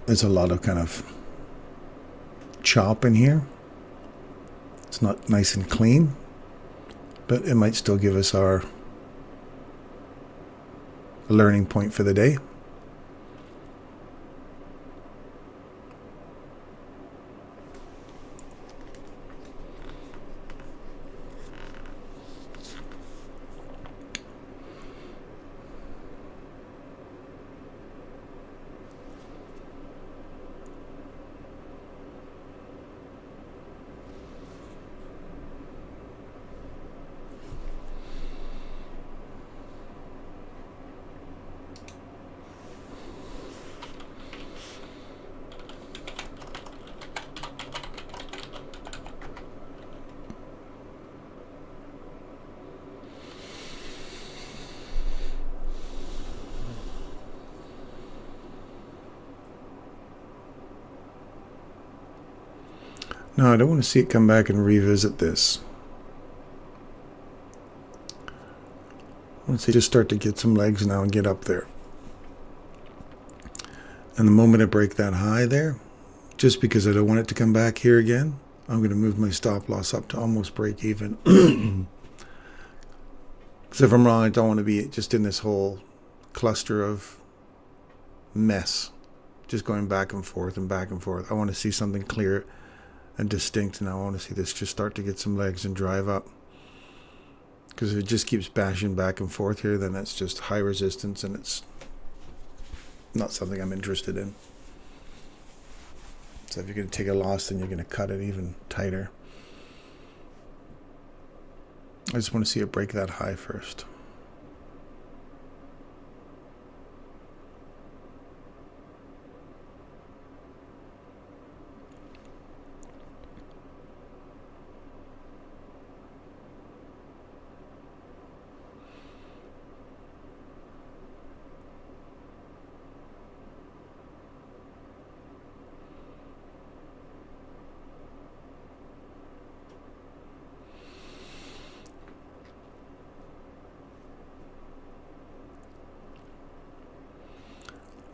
There's a lot of kind of chop in here. It's not nice and clean, but it might still give us our learning point for the day. Now I don't want to see it come back and revisit this. I want to see it just start to get some legs now and get up there. And the moment I break that high there, just because I don't want it to come back here again, I'm going to move my stop loss up to almost break even. Because if I'm wrong, I don't want to be just in this whole cluster of mess, just going back and forth and back and forth. I want to see something clear and distinct, and I want to see this just start to get some legs and drive up. Because if it just keeps bashing back and forth here, then that's just high resistance, and it's not something I'm interested in. So if you're going to take a loss, then you're going to cut it even tighter. I just want to see it break that high first.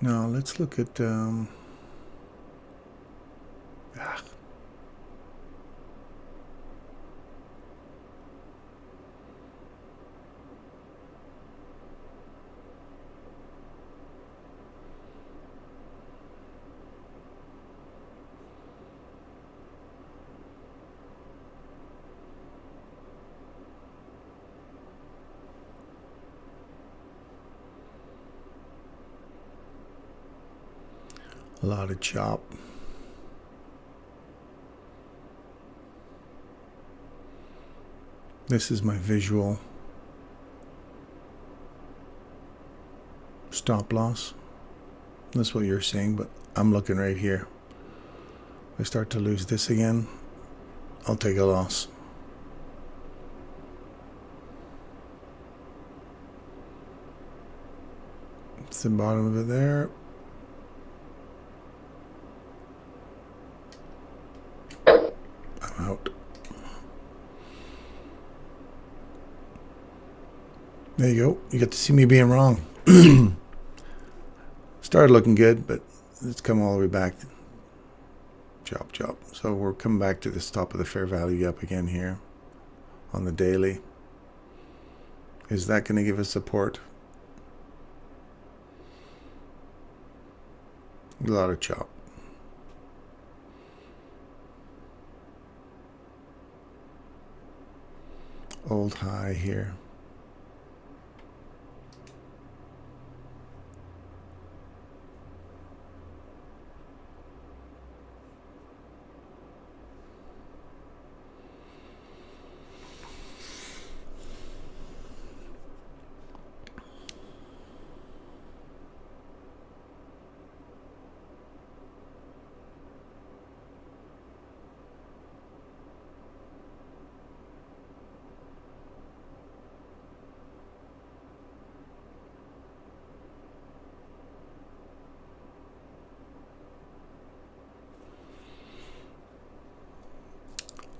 Now let's look at a lot of chop. This is my visual stop loss. That's what you're seeing, but I'm looking right here. If I start to lose this again, I'll take a loss. It's the bottom of it there. I'm out. There you go. You get to see me being wrong. Started looking good, but it's come all the way back. Chop, chop. So we're coming back to this top of the fair value up again here on the daily. Is that going to give us support? A lot of chop. Old high here.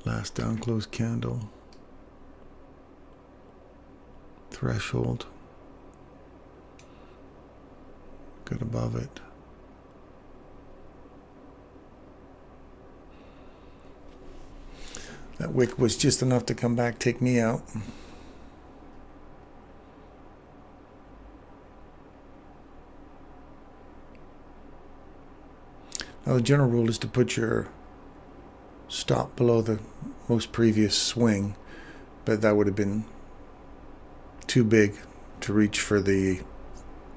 Last down close candle. Threshold. Good above it. That wick was just enough to come back, take me out. Now the general rule is to put your stop below the most previous swing, but that would have been too big to reach for the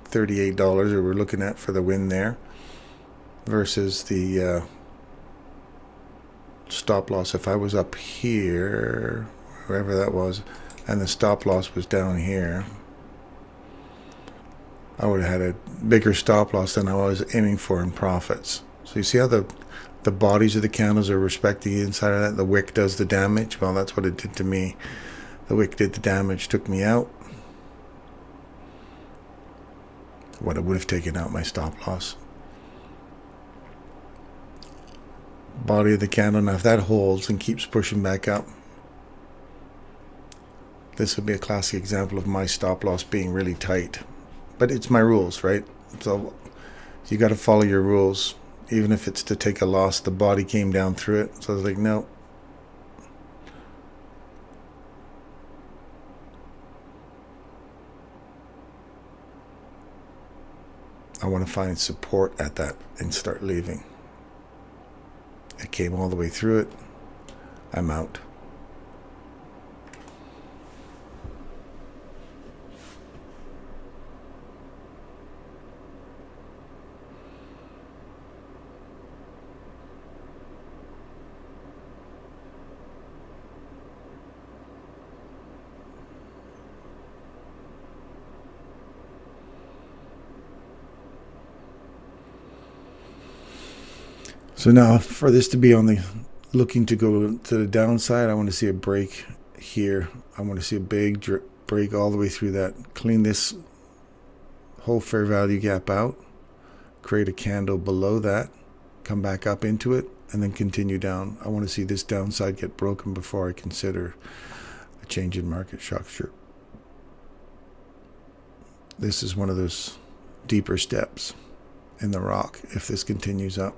$38 that we're looking at for the win there, versus the stop loss. If I was up here, wherever that was, and the stop loss was down here, I would have had a bigger stop loss than I was aiming for in profits. So you see how the bodies of the candles are respecting the inside of that. The wick does the damage. Well, that's what it did to me. The wick did the damage, took me out. What it would have taken out my stop loss. body of the candle. Now if that holds and keeps pushing back up, this would be a classic example of my stop loss being really tight. But it's my rules, right? So you got to follow your rules, even if it's to take a loss. The body came down through it, so I was like, no. I want to find support at that and start leaving. It came all the way through it. I'm out. So now for this to be on the looking to go to the downside, I want to see a break here. I want to see a big break all the way through that. Clean this whole fair value gap out. Create a candle below that. Come back up into it and then continue down. I want to see this downside get broken before I consider a change in market structure. This is one of those deeper steps in the rock if this continues up.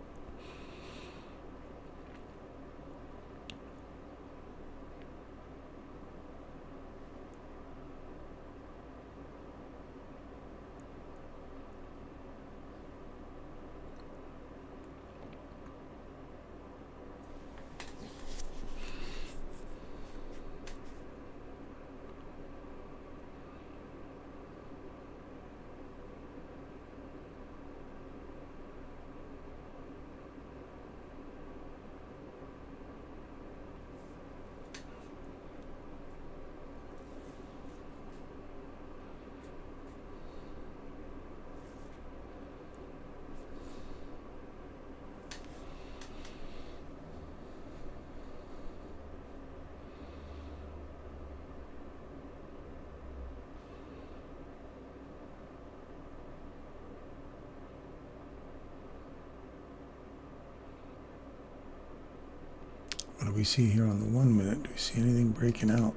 What do we see here on the 1 minute? Do we see anything breaking out?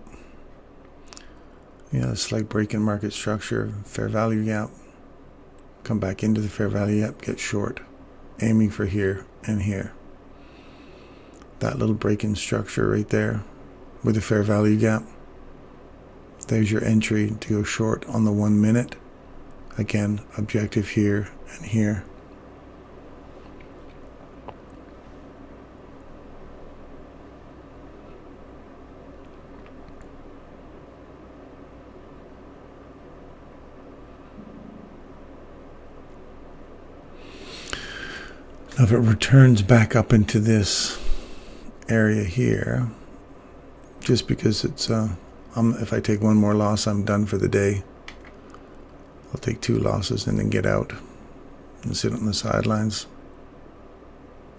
Yeah, a slight break in market structure, fair value gap. Come back into the fair value gap, get short. Aiming for here and here. That little break in structure right there with the fair value gap. There's your entry to go short on the 1 minute. Again, objective here and here. Now if it returns back up into this area here, just because it's, if I take one more loss, I'm done for the day. I'll take 2 losses and then get out and sit on the sidelines.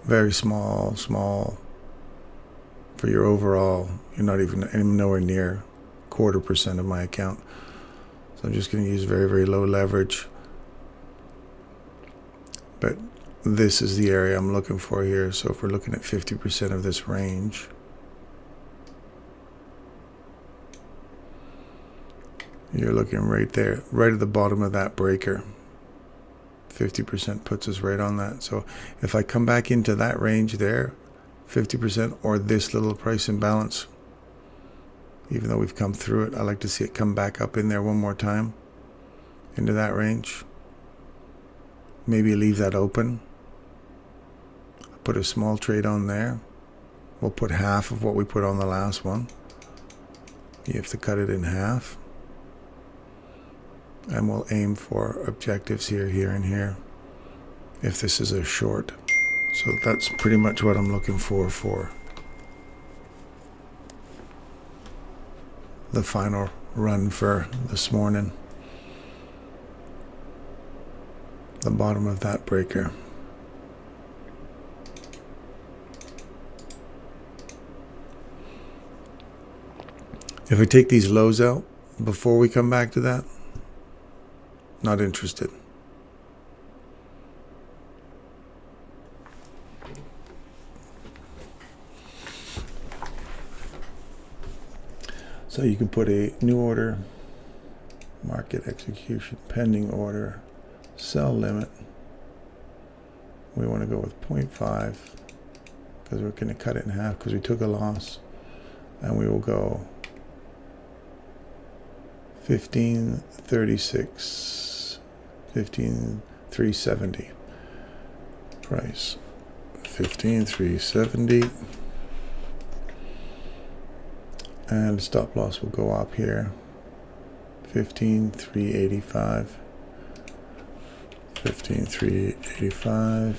Very small for your overall. You're not even nowhere near 0.25% of my account. So I'm just going to use very, very low leverage. But this is the area I'm looking for here. So if we're looking at 50% of this range, you're looking right there, right at the bottom of that breaker. 50% puts us right on that. So if I come back into that range there, 50%, or this little price imbalance, even though we've come through it, I like to see it come back up in there one more time into that range. Maybe leave that open. Put a small trade on there. We'll put half of what we put on the last one. You have to cut it in half. And we'll aim for objectives here, here, and here, if this is a short. So that's pretty much what I'm looking for the final run for this morning. The bottom of that breaker. If I take these lows out before we come back to that, not interested. So you can put a new order, market execution, pending order, sell limit. We want to go with 0.5 because we're going to cut it in half because we took a loss. And we will go 15.36, 15.370 price, 15.370, and stop loss will go up here, 15.385, 15.385,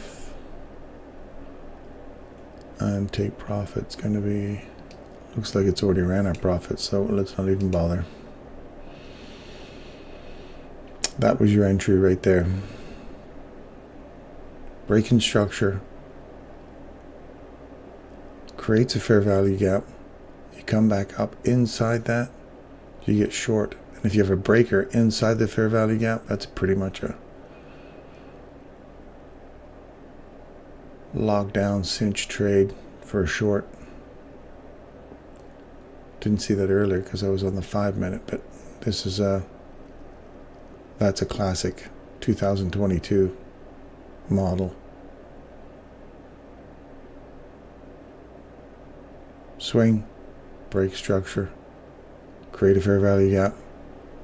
and take profit's going to be, looks like it's already ran our profit, so let's not even bother. That was your entry right there. Break in structure, creates a fair value gap. You come back up inside that, you get short. And if you have a breaker inside the fair value gap, that's pretty much a lockdown cinch trade for a short. Didn't see that earlier because I was on the 5-minute, but this is that's a classic 2022 model. Swing, break structure, create a fair value gap,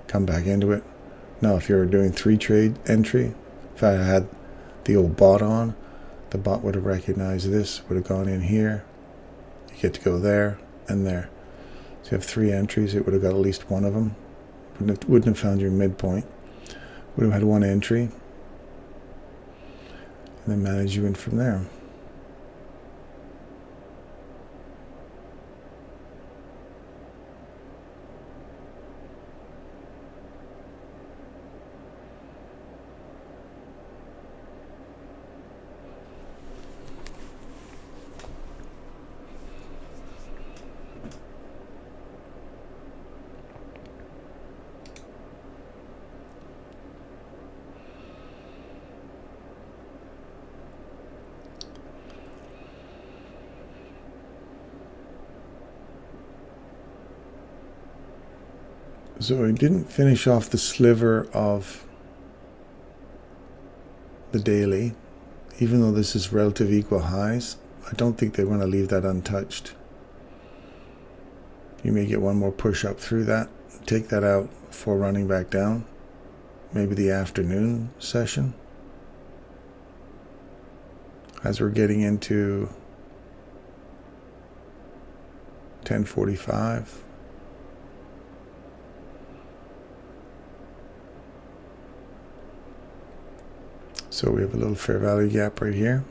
come back into it. Now if you're doing 3-trade entry, if I had the old bot on, the bot would have recognized this, would have gone in here. You get to go there and there. So you have 3 entries, it would have got at least one of them. Wouldn't have found your midpoint. Would have had 1 entry. And then manage you in from there. So I didn't finish off the sliver of the daily, even though this is relative equal highs. I don't think they're going to leave that untouched. You may get one more push up through that, take that out before running back down, maybe the afternoon session. As we're getting into 10:45. So we have a little fair value gap right here.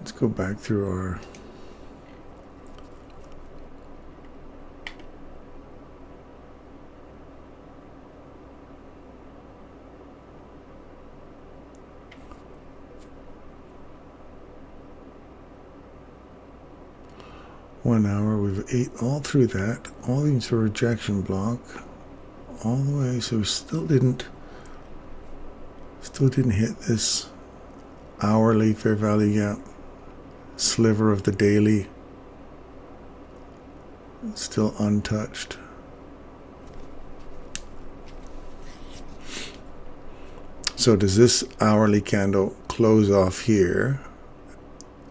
Let's go back through our one hour. We've ate all through that, all into a rejection block, all the way. So we still didn't hit this hourly fair value gap. Sliver of the daily still untouched. So does this hourly candle close off here,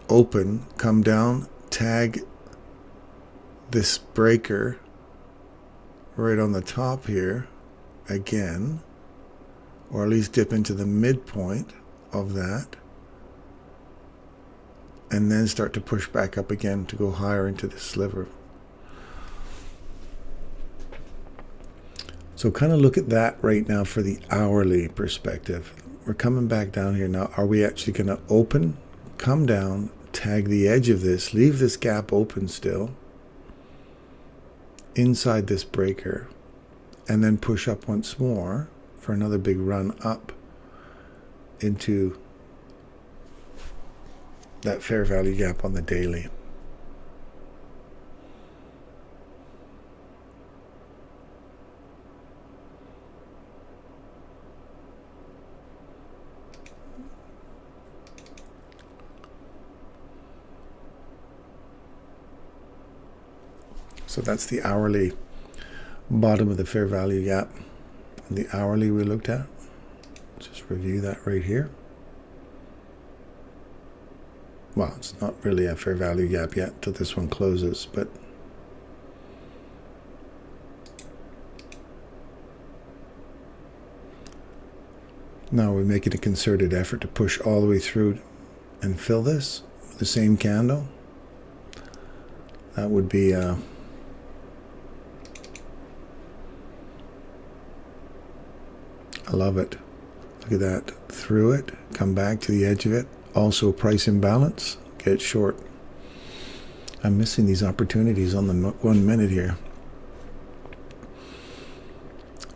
open, come down, tag this breaker right on the top here again, or at least dip into the midpoint of that, and then start to push back up again to go higher into the sliver? So kind of look at that right now for the hourly perspective. We're coming back down here now. Are we actually going to open, come down, tag the edge of this, leave this gap open still inside this breaker, and then push up once more for another big run up into that fair value gap on the daily? So that's the hourly bottom of the fair value gap. And the hourly we looked at. Just review that right here. Well, it's not really a fair value gap yet till this one closes, but now we're making a concerted effort to push all the way through and fill this with the same candle. That would be I love it. Look at that. Through it, come back to the edge of it. Also price imbalance, get short. I'm missing these opportunities on the 1 minute here.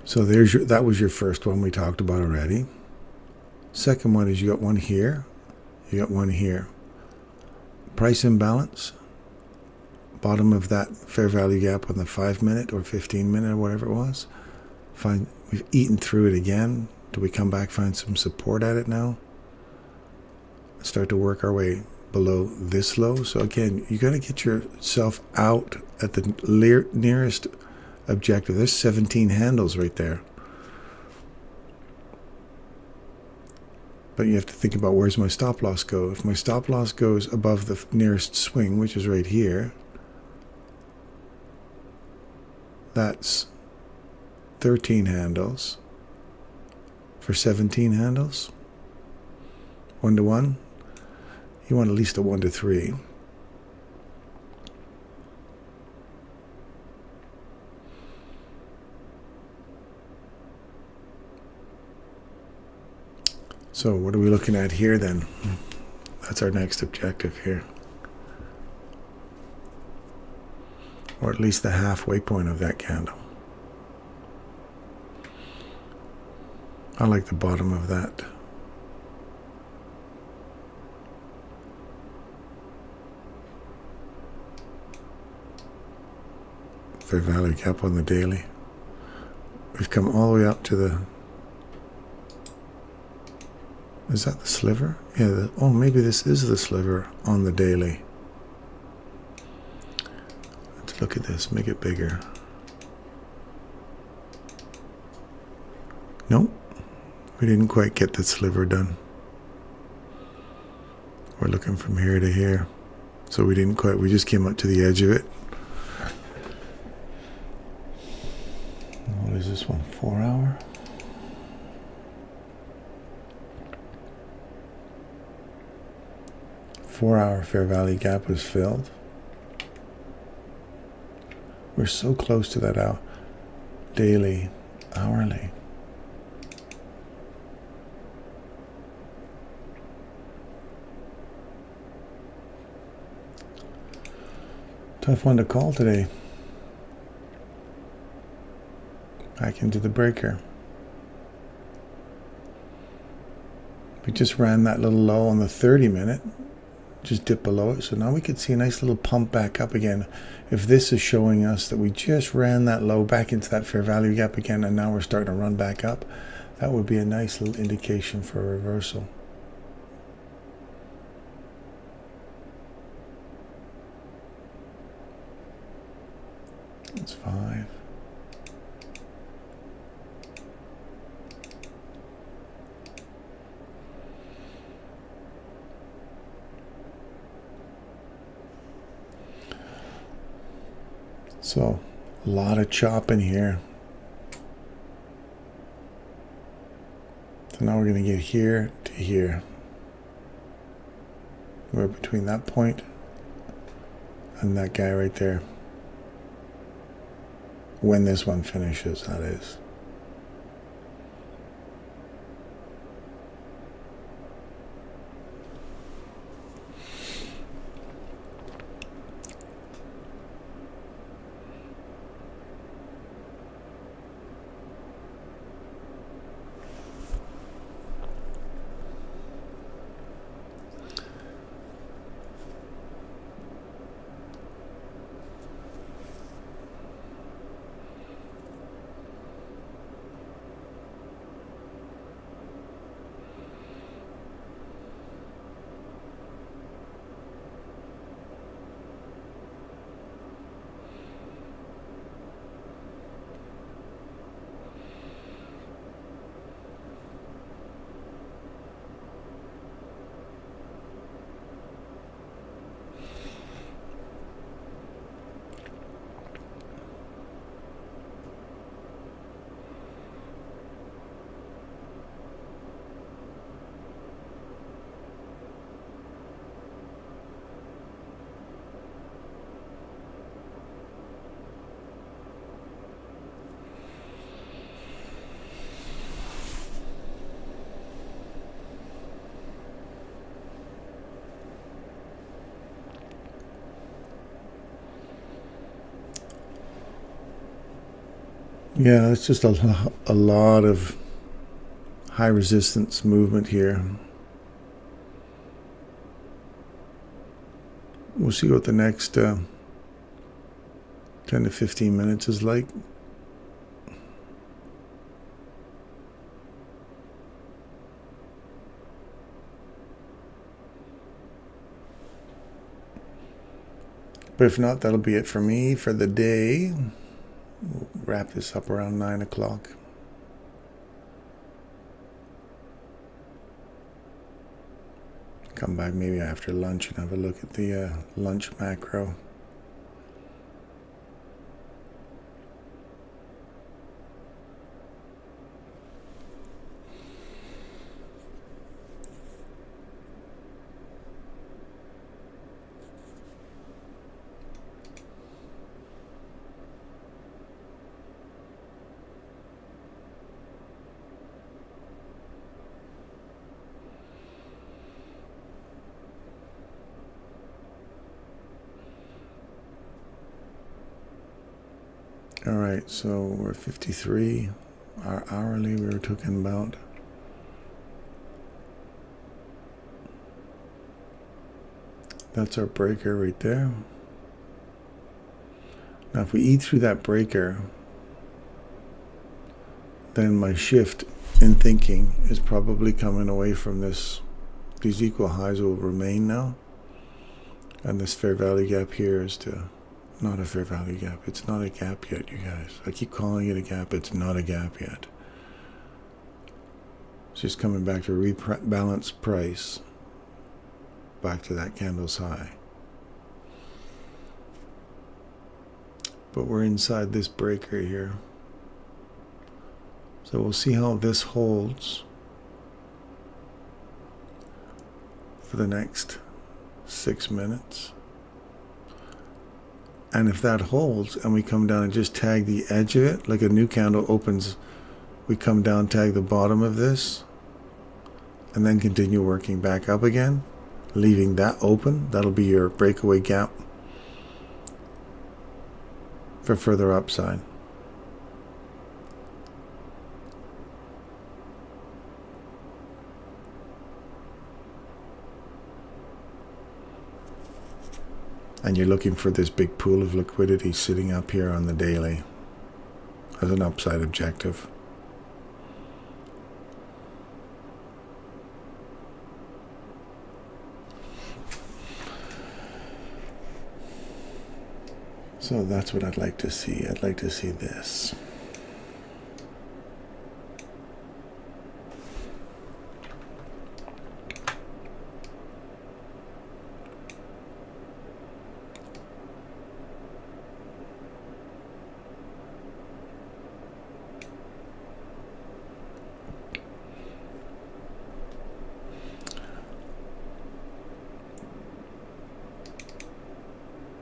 So there's that was your first one we talked about already. Second one is you got one here, you got one here. Price imbalance, bottom of that fair value gap on the 5 minute or 15 minute or whatever it was. We've eaten through it again. Do we come back, find some support at it now? Start to work our way below this low. So again, you got to get yourself out at the nearest objective. There's 17 handles right there. But you have to think about, where's my stop loss go? If my stop loss goes above the nearest swing, which is right here, that's 13 handles for 17 handles. 1 to 1. You want at least a 1 to 3. So what are we looking at here then? That's our next objective here. Or at least the halfway point of that candle. I like the bottom of that. Fair value gap on the daily. We've come all the way up to the... Is that the sliver? Yeah, oh, maybe this is the sliver on the daily. Let's look at this, make it bigger. Nope. We didn't quite get the sliver done. We're looking from here to here. So we didn't quite, we just came up to the edge of it. What is this one, 4 hour? Four-hour fair value gap was filled. We're so close to that hour. Daily, hourly. Tough one to call today. Back into the breaker. We just ran that little low on the 30 minute. Just dip below it. So now we could see a nice little pump back up again. If this is showing us that we just ran that low back into that fair value gap again, and now we're starting to run back up, that would be a nice little indication for a reversal. That's 5. So, a lot of chopping here. So now we're going to get here to here. We're between that point and that guy right there. When this one finishes, that is. Yeah, it's just a lot of high resistance movement here. We'll see what the next 10 to 15 minutes is like. But if not, that'll be it for me for the day. We'll wrap this up around 9 o'clock. Come back maybe after lunch and have a look at the lunch macro. All right, so we're 53. Our hourly we were talking about. That's our breaker right there. Now if we eat through that breaker, then my shift in thinking is probably coming away from this. These equal highs will remain now. And this fair value gap here is to not a fair value gap. It's not a gap yet, you guys. I keep calling it a gap. It's not a gap yet. It's just coming back to rebalance price. Back to that candle's high. But we're inside this breaker here. So we'll see how this holds for the next 6 minutes. And if that holds and we come down and just tag the edge of it, like a new candle opens, we come down, tag the bottom of this, and then continue working back up again, leaving that open. That'll be your breakaway gap for further upside. And you're looking for this big pool of liquidity sitting up here on the daily as an upside objective. So that's what I'd like to see. I'd like to see this.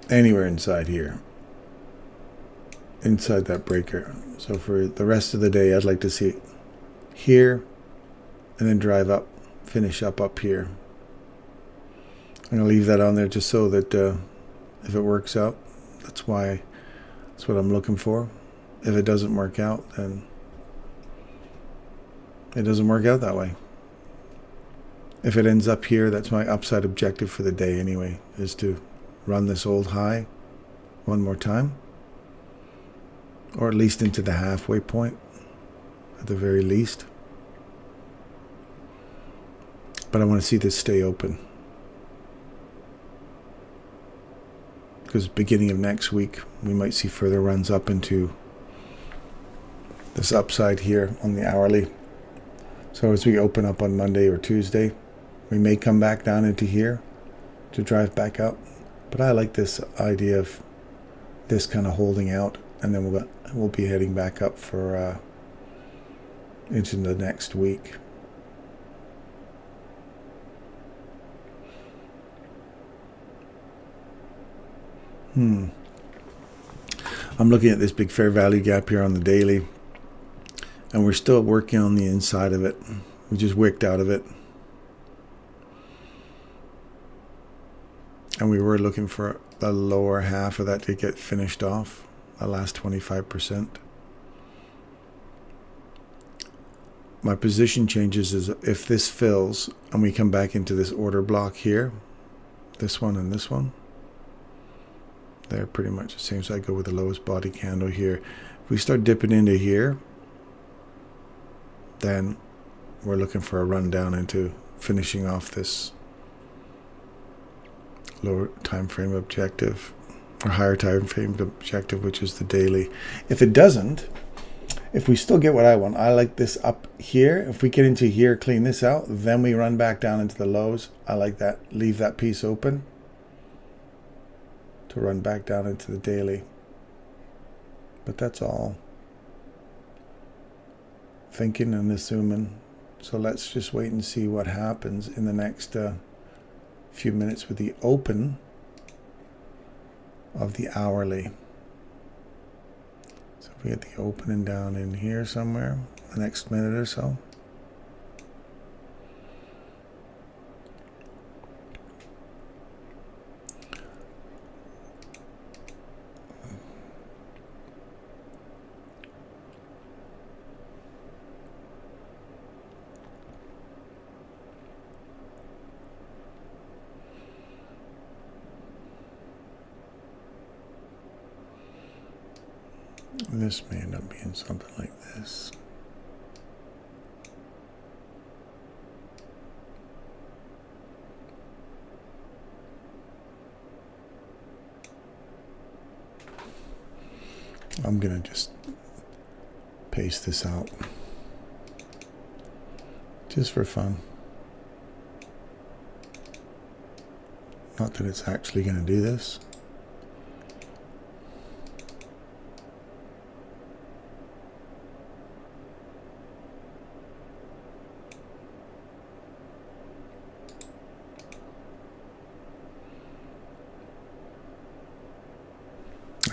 Anywhere inside here, inside that breaker. So for the rest of the day, I'd like to see it here and then drive up, finish up here. I'm gonna leave that on there just so that if it works out, that's what I'm looking for. If it doesn't work out, then it doesn't work out that way. If it ends up here, that's my upside objective for the day anyway, is to run this old high one more time, or at least into the halfway point at the very least. But I want to see this stay open, because beginning of next week we might see further runs up into this upside here on the hourly. So as we open up on Monday or Tuesday, we may come back down into here to drive back up. But I like this idea of this kind of holding out, and then we'll be heading back up for into the next week. I'm looking at this big fair value gap here on the daily, and we're still working on the inside of it. We just wicked out of it. And we were looking for the lower half of that to get finished off, the last 25%. my position changes is if this fills and we come back into this order block here, this one and this one, they're pretty much the same. So I go with the lowest body candle here. If we start dipping into here, then we're looking for a run down into finishing off this lower time frame objective or higher time frame objective, which is the daily. If it doesn't, if we still get what I want, I like this up here. If we get into here, clean this out, then we run back down into the lows. I like that. Leave that piece open to run back down into the daily. But that's all thinking and assuming. So let's just wait and see what happens in the next few minutes with the open of the hourly. So if we get the opening down in here somewhere, the next minute or so. This may end up being something like this. I'm gonna just paste this out just for fun. Not that it's actually gonna do this.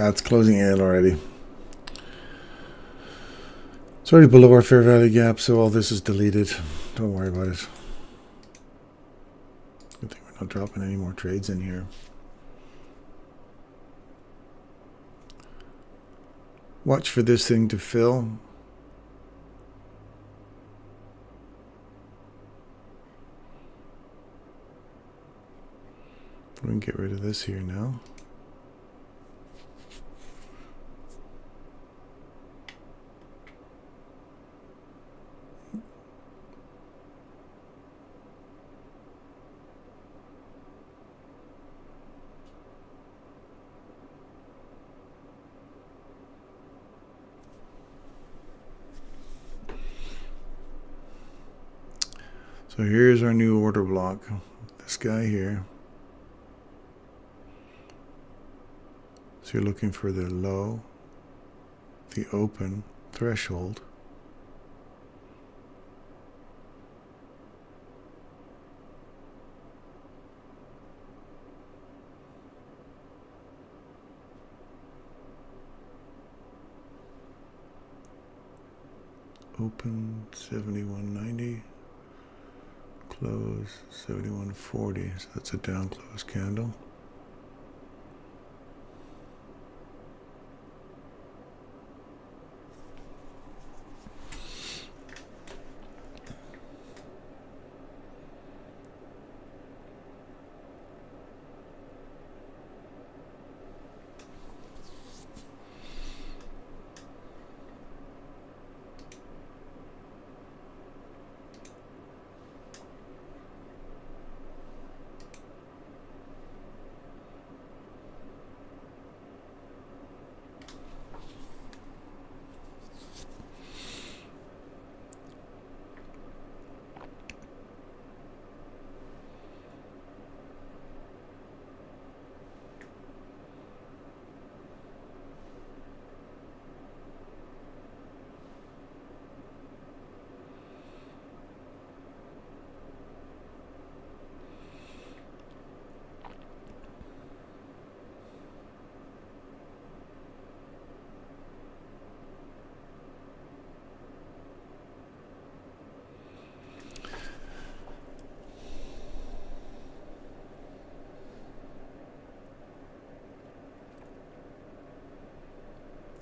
It's closing in already. It's already below our fair value gap, so all this is deleted. Don't worry about it. Good thing we're not dropping any more trades in here. Watch for this thing to fill. We can get rid of this here now. So here's our new order block. This guy here. So you're looking for the low, the open threshold. Open 71.90. Close 71.40, so that's a down close candle.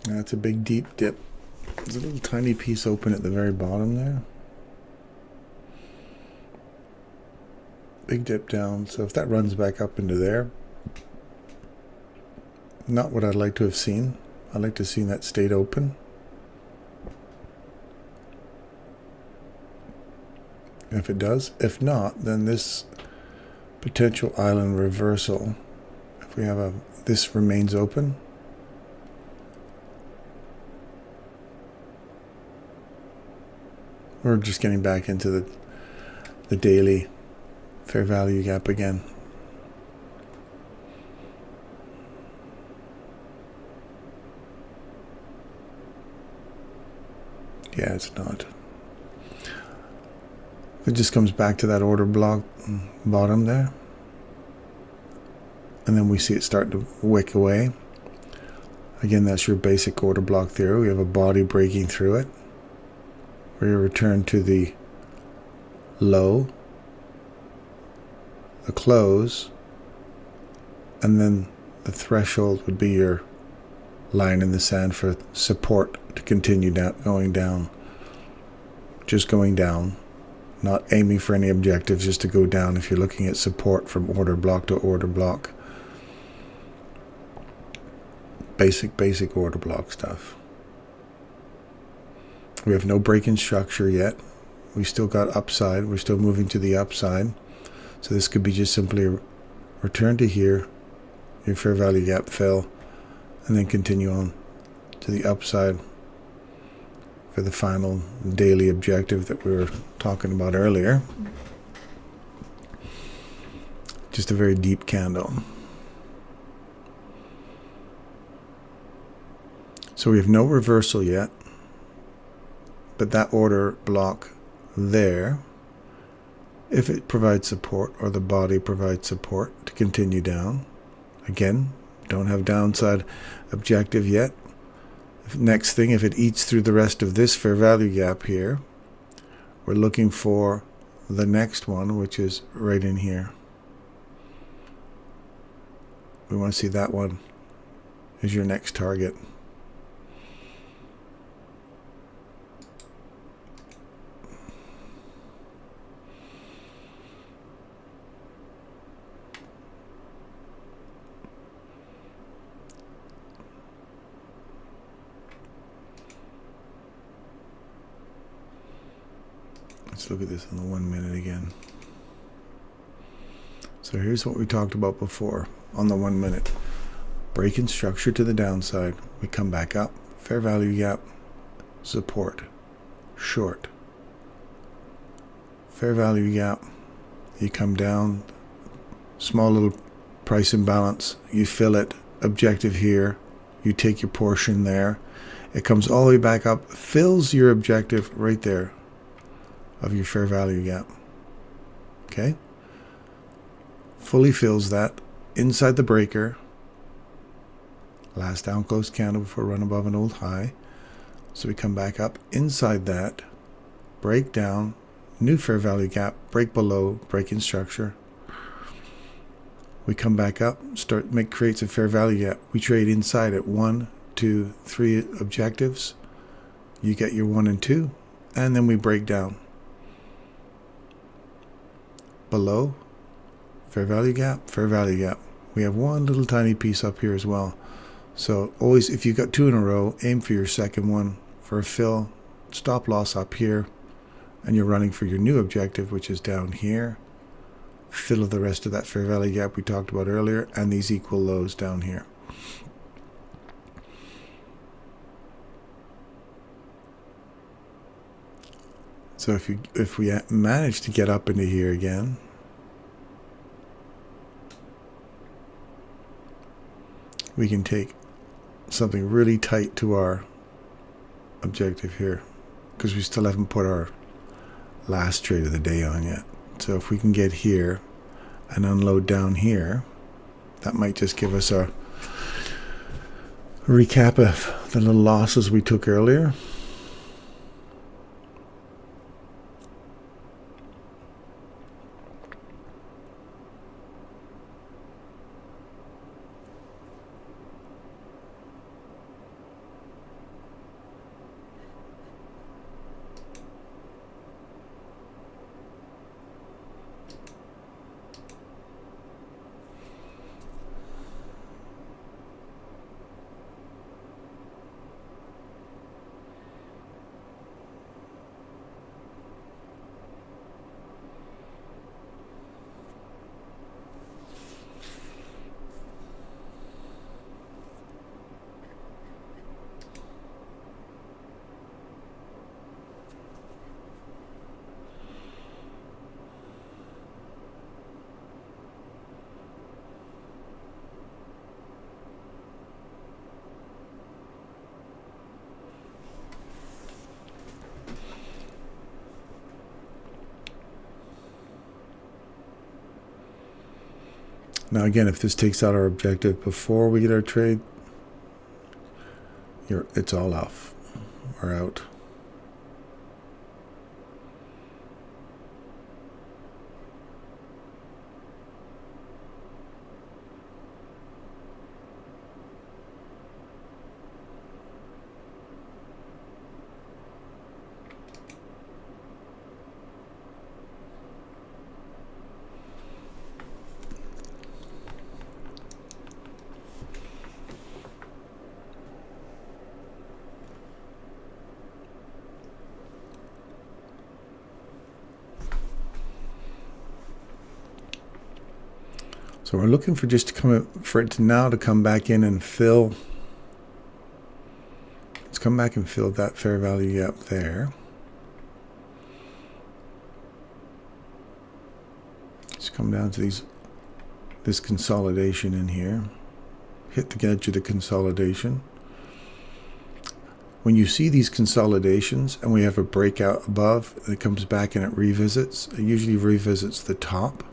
That's a big deep dip. There's a little tiny piece open at the very bottom there. big dip down. So if that runs back up into there, not what I'd like to have seen. I'd like to have seen that stayed open. If it does, if not, then this potential island reversal, if we have this remains open, we're just getting back into the daily fair value gap again. Yeah, it's not. It just comes back to that order block bottom there. And then we see it start to wick away. Again, that's your basic order block theory. We have a body breaking through it. We return to the low, the close, and then the threshold would be your line in the sand for support to continue down, going down. Just going down. Not aiming for any objectives, just to go down if you're looking at support from order block to order block. Basic order block stuff. We have no break-in structure yet. We still got upside. We're still moving to the upside. So this could be just simply a return to here, your fair value gap fill, and then continue on to the upside for the final daily objective that we were talking about earlier. Just a very deep candle. So we have no reversal yet, but that order block there, if it provides support or the body provides support to continue down, again, don't have downside objective yet. Next thing, if it eats through the rest of this fair value gap here, we're looking for the next one, which is right in here. We want to see that one as your next target. Let's look at this on the 1 minute again. So here's what we talked about before on the 1 minute. Break in structure to the downside. We come back up. Fair value gap. Support. Short. Fair value gap. You come down. Small little price imbalance. You fill it. Objective here. You take your portion there. It comes all the way back up. Fills your objective right there of your fair value gap. Okay? Fully fills that inside the breaker. Last down close candle before run above an old high. So we come back up inside that, break down, new fair value gap, break below, break in structure. We come back up, creates a fair value gap. We trade inside at 1, 2, 3 objectives. You get your 1 and 2, and then we break down. Below, fair value gap, fair value gap. We have one little tiny piece up here as well. So always, if you've got 2 in a row, aim for your second one for a fill, stop loss up here, and you're running for your new objective, which is down here. Fill of the rest of that fair value gap we talked about earlier, and these equal lows down here. So if we manage to get up into here again, we can take something really tight to our objective here, because we still haven't put our last trade of the day on yet. So if we can get here and unload down here, that might just give us a recap of the little losses we took earlier. Now again, if this takes out our objective before we get our trade, it's all off or out. So we're looking for for it to now to come back in and fill. Let's come back and fill that fair value gap there. Let's come down to this consolidation in here. Hit the edge of the consolidation. When you see these consolidations and we have a breakout above, and it comes back and it revisits, it usually revisits the top,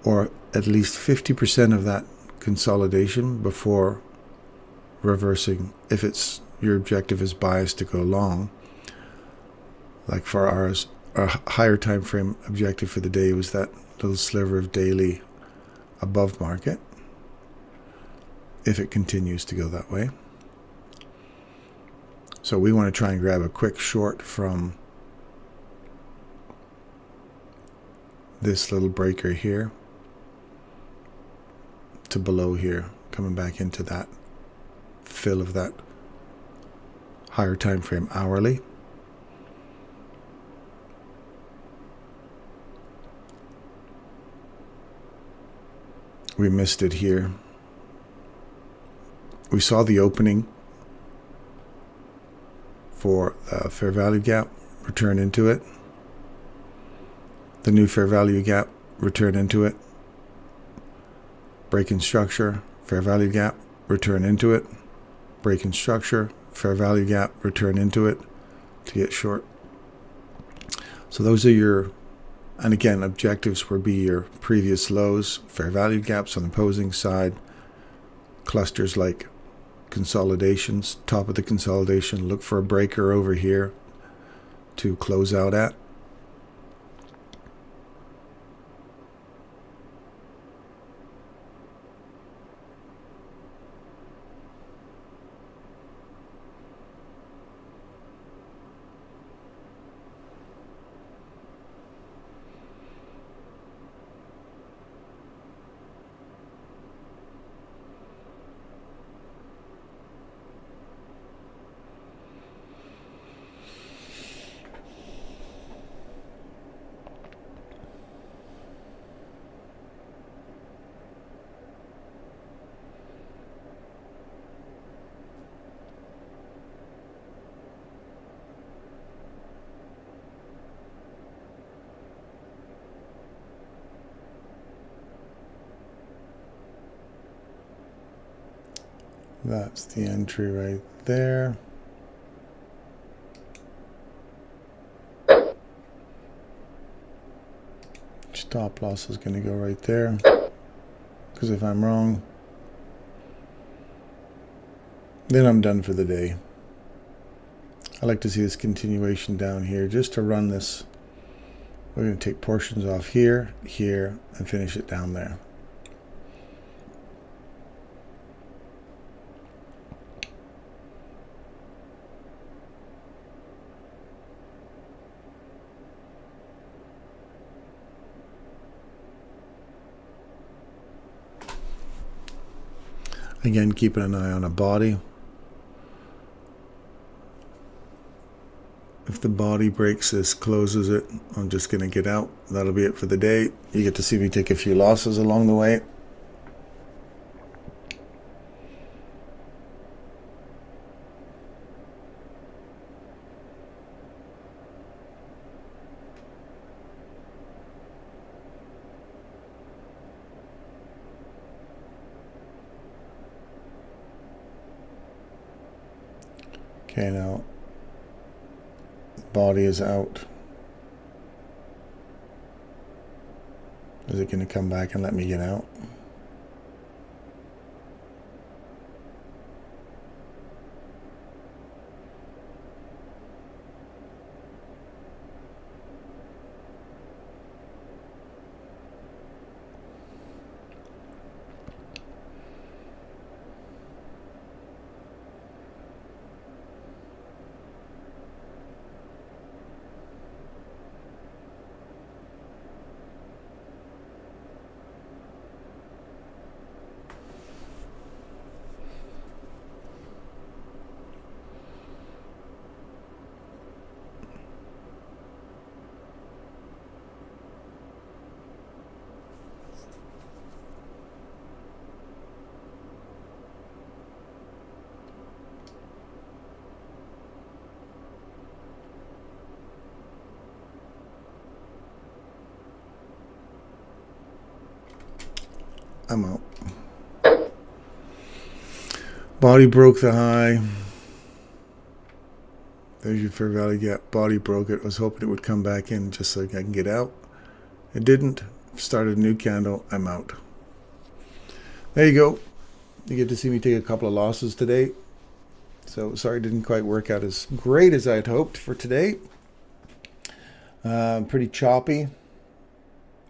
or at least 50% of that consolidation before reversing if your objective is biased to go long. Like for ours, our higher time frame objective for the day was that little sliver of daily above market, if it continues to go that way. So we want to try and grab a quick short from this little breaker here to below here, coming back into that fill of that higher time frame hourly. We missed it here. We saw the opening for a fair value gap, return into it. The new fair value gap, return into it. Break in structure, fair value gap, return into it. Break in structure, fair value gap, return into it to get short. So those are your, and again, objectives would be your previous lows, fair value gaps on the opposing side, clusters like consolidations, top of the consolidation, look for a breaker over here to close out at. That's the entry right there. Stop loss is going to go right there, because if I'm wrong, then I'm done for the day. I like to see this continuation down here just to run this. We're going to take portions off here, here, and finish it down there. Again, keeping an eye on a body. If the body breaks this, closes it, I'm just going to get out. That'll be it for the day. You get to see me take a few losses along the way. Okay, now the body is out. Is it going to come back and let me get out? I'm out. Body broke the high. There's your fair value gap. Body broke it. I was hoping it would come back in just so I can get out. It didn't. Started a new candle. I'm out. There you go. You get to see me take a couple of losses today. So sorry it didn't quite work out as great as I had hoped for today. Pretty choppy.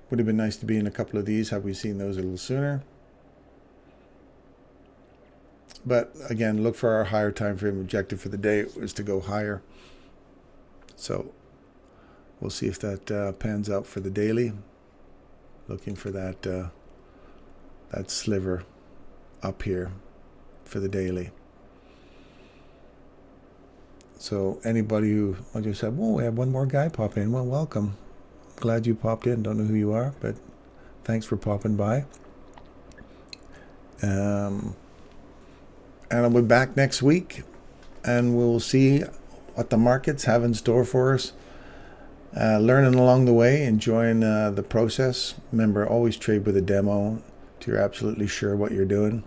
Would have been nice to be in a couple of these had we seen those a little sooner. But again, look for our higher time frame objective for the day. It was to go higher. So we'll see if that pans out for the daily. Looking for that that sliver up here for the daily. So anybody who I just said, "Whoa, we have one more guy pop in." Well, welcome. Glad you popped in. Don't know who you are, but thanks for popping by. And I'll be back next week, and we'll see what the markets have in store for us. Learning along the way, enjoying the process. Remember, always trade with a demo till you're absolutely sure what you're doing.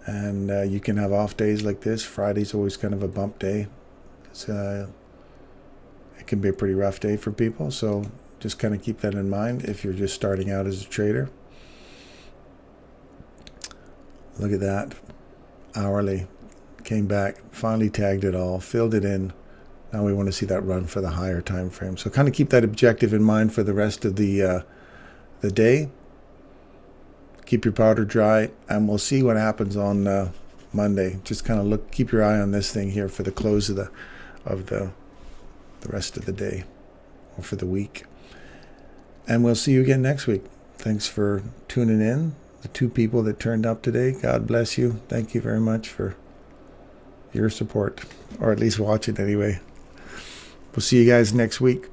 And you can have off days like this. Friday's always kind of a bump day. It can be a pretty rough day for people, so just kind of keep that in mind if you're just starting out as a trader. Look at that. Hourly came back, finally tagged it all, filled it in. Now we want to see that run for the higher time frame. So kind of keep that objective in mind for the rest of the day. Keep your powder dry, and we'll see what happens on Monday. Just kind of keep your eye on this thing here for the close of the rest of the day or for the week. And we'll see you again next week. Thanks for tuning in. The 2 people that turned up today, God bless you. Thank you very much for your support, or at least watching anyway. We'll see you guys next week.